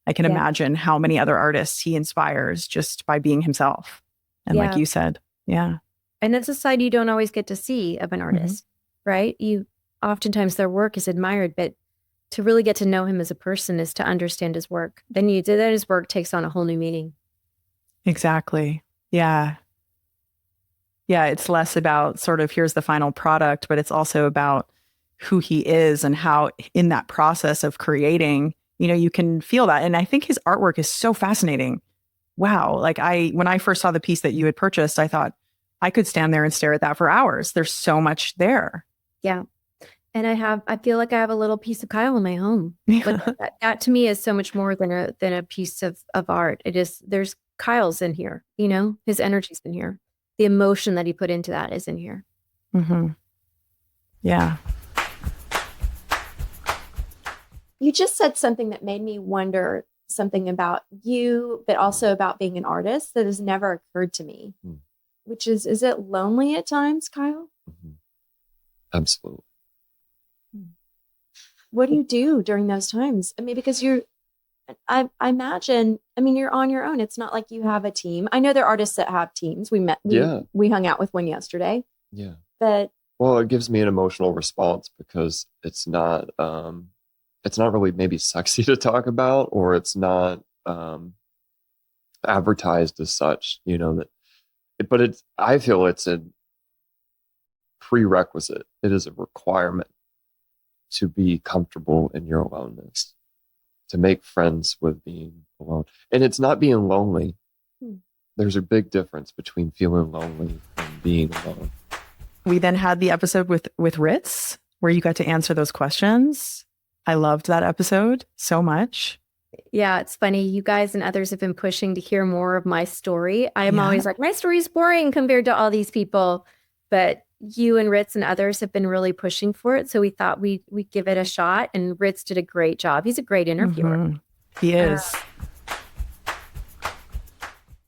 I can imagine how many other artists he inspires just by being himself. And like you said, yeah. And that's a side you don't always get to see of an artist, right? Oftentimes their work is admired, but to really get to know him as a person is to understand his work. Then his work takes on a whole new meaning. Exactly. Yeah. Yeah. It's less about sort of here's the final product, but it's also about who he is and how in that process of creating, you can feel that. And I think his artwork is so fascinating. Wow. Like when I first saw the piece that you had purchased, I thought I could stand there and stare at that for hours. There's so much there. Yeah. And I feel like I have a little piece of Kyle in my home. Like that to me is so much more than a piece of art. There's Kyle's in here, his energy's in here. The emotion that he put into that is in here. Mm-hmm. Yeah. You just said something that made me wonder something about you, but also about being an artist that has never occurred to me, which is it lonely at times, Kyle? Mm-hmm. Absolutely. What do you do during those times? I mean, because I imagine, you're on your own. It's not like you have a team. I know there are artists that have teams. We hung out with one yesterday. Yeah. But well, it gives me an emotional response because it's not really maybe sexy to talk about, or it's not advertised as such, but I feel it's a prerequisite. It is a requirement to be comfortable in your aloneness, to make friends with being alone. And it's not being lonely. There's a big difference between feeling lonely and being alone. We then had the episode with Ritz, where you got to answer those questions. I loved that episode so much. Yeah, it's funny. You guys and others have been pushing to hear more of my story. I am always like, my story is boring compared to all these people. But you and Ritz and others have been really pushing for it. So we thought we'd give it a shot. And Ritz did a great job. He's a great interviewer. Mm-hmm. He is.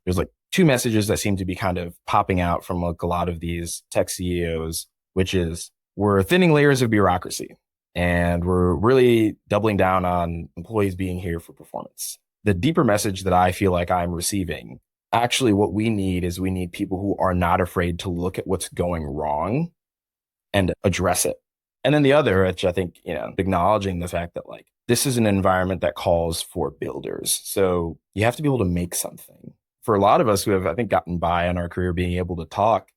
There's like two messages that seem to be kind of popping out from like a lot of these tech CEOs, which is we're thinning layers of bureaucracy. And we're really doubling down on employees being here for performance. The deeper message that I feel like I'm receiving, actually what we need people who are not afraid to look at what's going wrong and address it. And then the other, which I think, acknowledging the fact that like, this is an environment that calls for builders. So you have to be able to make something. For a lot of us who have, I think, gotten by in our career being able to talk,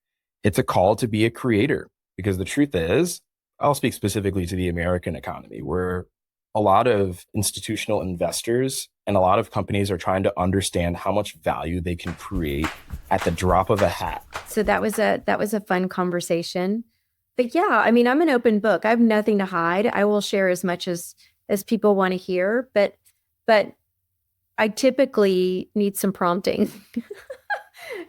it's a call to be a creator. Because the truth is, I'll speak specifically to the American economy, where a lot of institutional investors and a lot of companies are trying to understand how much value they can create at the drop of a hat. So that was a fun conversation. But yeah, I'm an open book. I have nothing to hide. I will share as much as people want to hear, but I typically need some prompting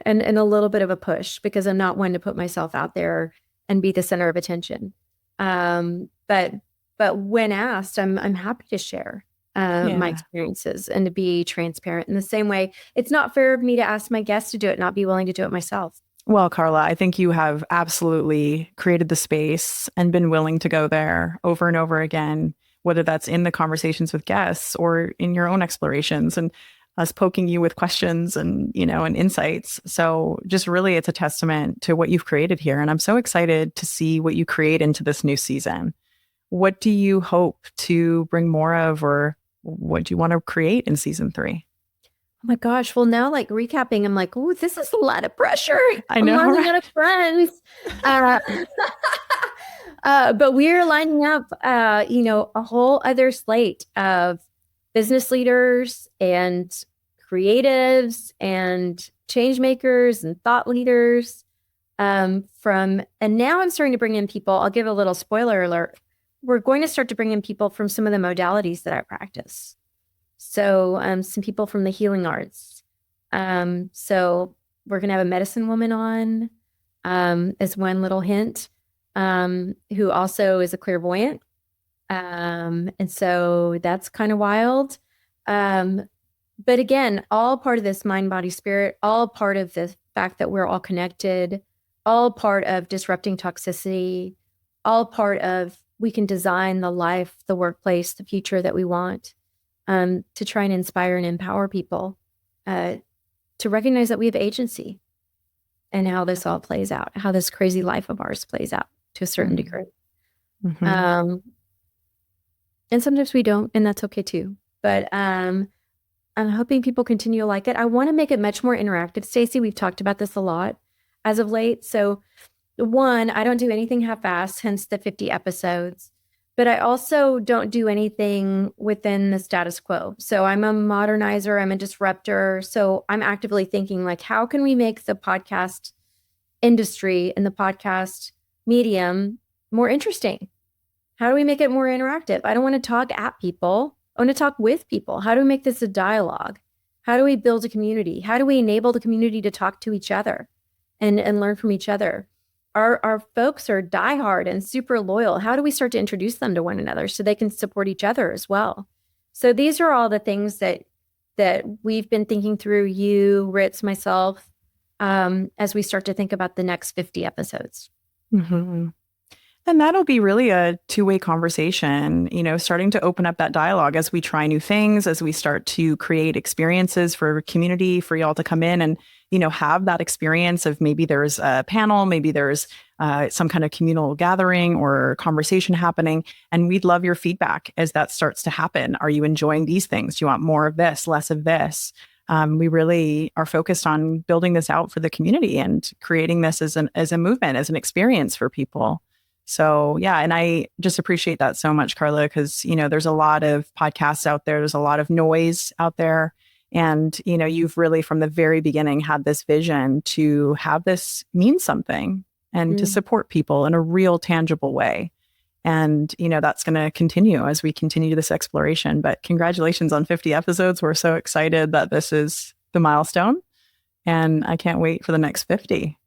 and a little bit of a push because I'm not one to put myself out there and be the center of attention. But when asked, I'm happy to share my experiences and to be transparent in the same way. It's not fair of me to ask my guests to do it, not be willing to do it myself. Well, Carla, I think you have absolutely created the space and been willing to go there over and over again, whether that's in the conversations with guests or in your own explorations and us poking you with questions and, and insights. So just really, it's a testament to what you've created here. And I'm so excited to see what you create into this new season. What do you hope to bring more of, or what do you want to create in season 3? Oh my gosh. Well, now like recapping, I'm like, oh, this is a lot of pressure. I know. I'm running out of friends. But we're lining up, a whole other slate of business leaders and creatives and change makers and thought leaders and now I'm starting to bring in people. I'll give a little spoiler alert. We're going to start to bring in people from some of the modalities that I practice. So some people from the healing arts. So we're going to have a medicine woman on as one little hint, who also is a clairvoyant. And so that's kind of wild. But again, all part of this mind, body, spirit, all part of the fact that we're all connected, all part of disrupting toxicity, all part of we can design the life, the workplace, the future that we want, to try and inspire and empower people to recognize that we have agency and how this all plays out, how this crazy life of ours plays out to a certain degree. Mm-hmm. And sometimes we don't, and that's okay too. But I'm hoping people continue to like it. I want to make it much more interactive. Stacey, we've talked about this a lot as of late. So one, I don't do anything half-assed, hence the 50 episodes. But I also don't do anything within the status quo. So I'm a modernizer, I'm a disruptor. So I'm actively thinking like, how can we make the podcast industry and the podcast medium more interesting? How do we make it more interactive? I don't want to talk at people. I want to talk with people. How do we make this a dialogue? How do we build a community? How do we enable the community to talk to each other and learn from each other? Our folks are diehard and super loyal. How do we start to introduce them to one another so they can support each other as well? So these are all the things that we've been thinking through, you, Ritz, myself, as we start to think about the next 50 episodes. Mm-hmm. And that'll be really a two-way conversation, starting to open up that dialogue as we try new things, as we start to create experiences for community, for y'all to come in and, have that experience of maybe there's a panel, maybe there's some kind of communal gathering or conversation happening. And we'd love your feedback as that starts to happen. Are you enjoying these things? Do you want more of this, less of this? We really are focused on building this out for the community and creating this as a movement, as an experience for people. So yeah, and I just appreciate that so much, Carla, because, there's a lot of podcasts out there. There's a lot of noise out there. And, you've really from the very beginning had this vision to have this mean something and to support people in a real tangible way. And, that's going to continue as we continue this exploration. But congratulations on 50 episodes. We're so excited that this is the milestone. And I can't wait for the next 50.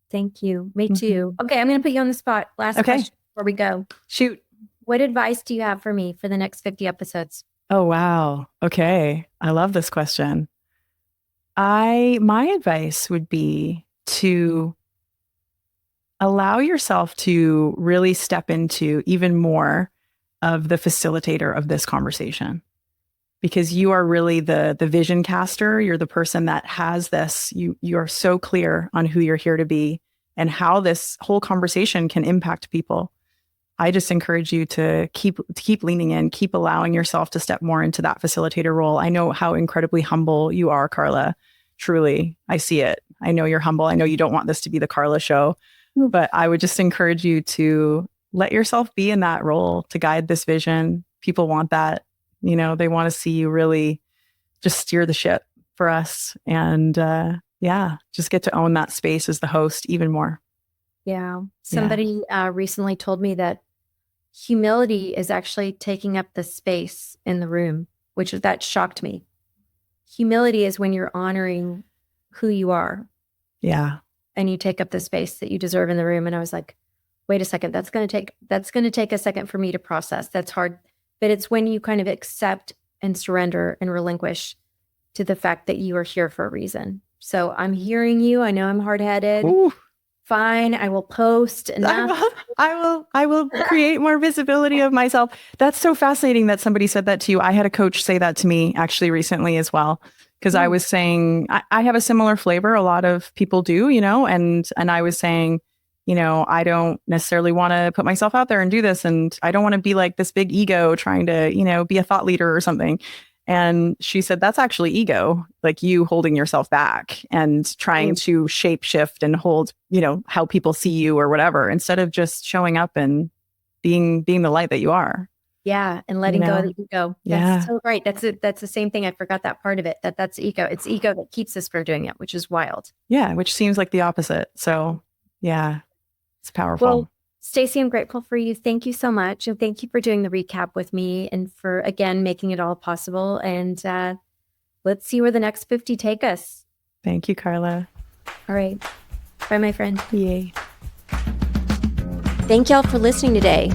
Thank you. Me too. Okay, I'm going to put you on the spot. Last question before we go. Shoot. What advice do you have for me for the next 50 episodes? Oh, wow. Okay. I love this question. My advice would be to allow yourself to really step into even more of the facilitator of this conversation, because you are really the vision caster. You're the person that has this. You are so clear on who you're here to be and how this whole conversation can impact people. I just encourage you to keep leaning in, keep allowing yourself to step more into that facilitator role. I know how incredibly humble you are, Carla. Truly, I see it. I know you're humble. I know you don't want this to be the Carla show, but I would just encourage you to let yourself be in that role to guide this vision. People want that. They want to see you really just steer the ship for us. And just get to own that space as the host even more. Yeah. Somebody recently told me that humility is actually taking up the space in the room, that shocked me. Humility is when you're honoring who you are. Yeah. And you take up the space that you deserve in the room. And I was like, wait a second, that's going to take a second for me to process. That's hard. But it's when you kind of accept and surrender and relinquish to the fact that you are here for a reason. So I'm hearing you. I know I'm hard-headed. Ooh. Fine. I will post enough. I will create more visibility of myself. That's so fascinating that somebody said that to you. I had a coach say that to me actually recently as well, because I was saying I have a similar flavor. A lot of people do, and I was saying, I don't necessarily want to put myself out there and do this. And I don't want to be like this big ego trying to, be a thought leader or something. And she said, that's actually ego, like you holding yourself back and trying to shape shift and hold, how people see you or whatever, instead of just showing up and being the light that you are. Yeah. And letting go of the ego. That's so right. That's it. That's the same thing. I forgot that part of it, that's ego. It's ego that keeps us from doing it, which is wild. Yeah. Which seems like the opposite. So yeah, it's powerful. Well, Stacey, I'm grateful for you. Thank you so much. And thank you for doing the recap with me and for, again, making it all possible. And let's see where the next 50 take us. Thank you, Carla. All right. Bye, my friend. Yay. Thank y'all for listening today.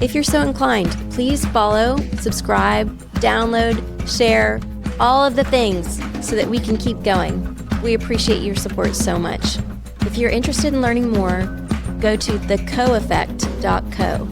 If you're so inclined, please follow, subscribe, download, share, all of the things so that we can keep going. We appreciate your support so much. If you're interested in learning more, go to thecoeffect.co.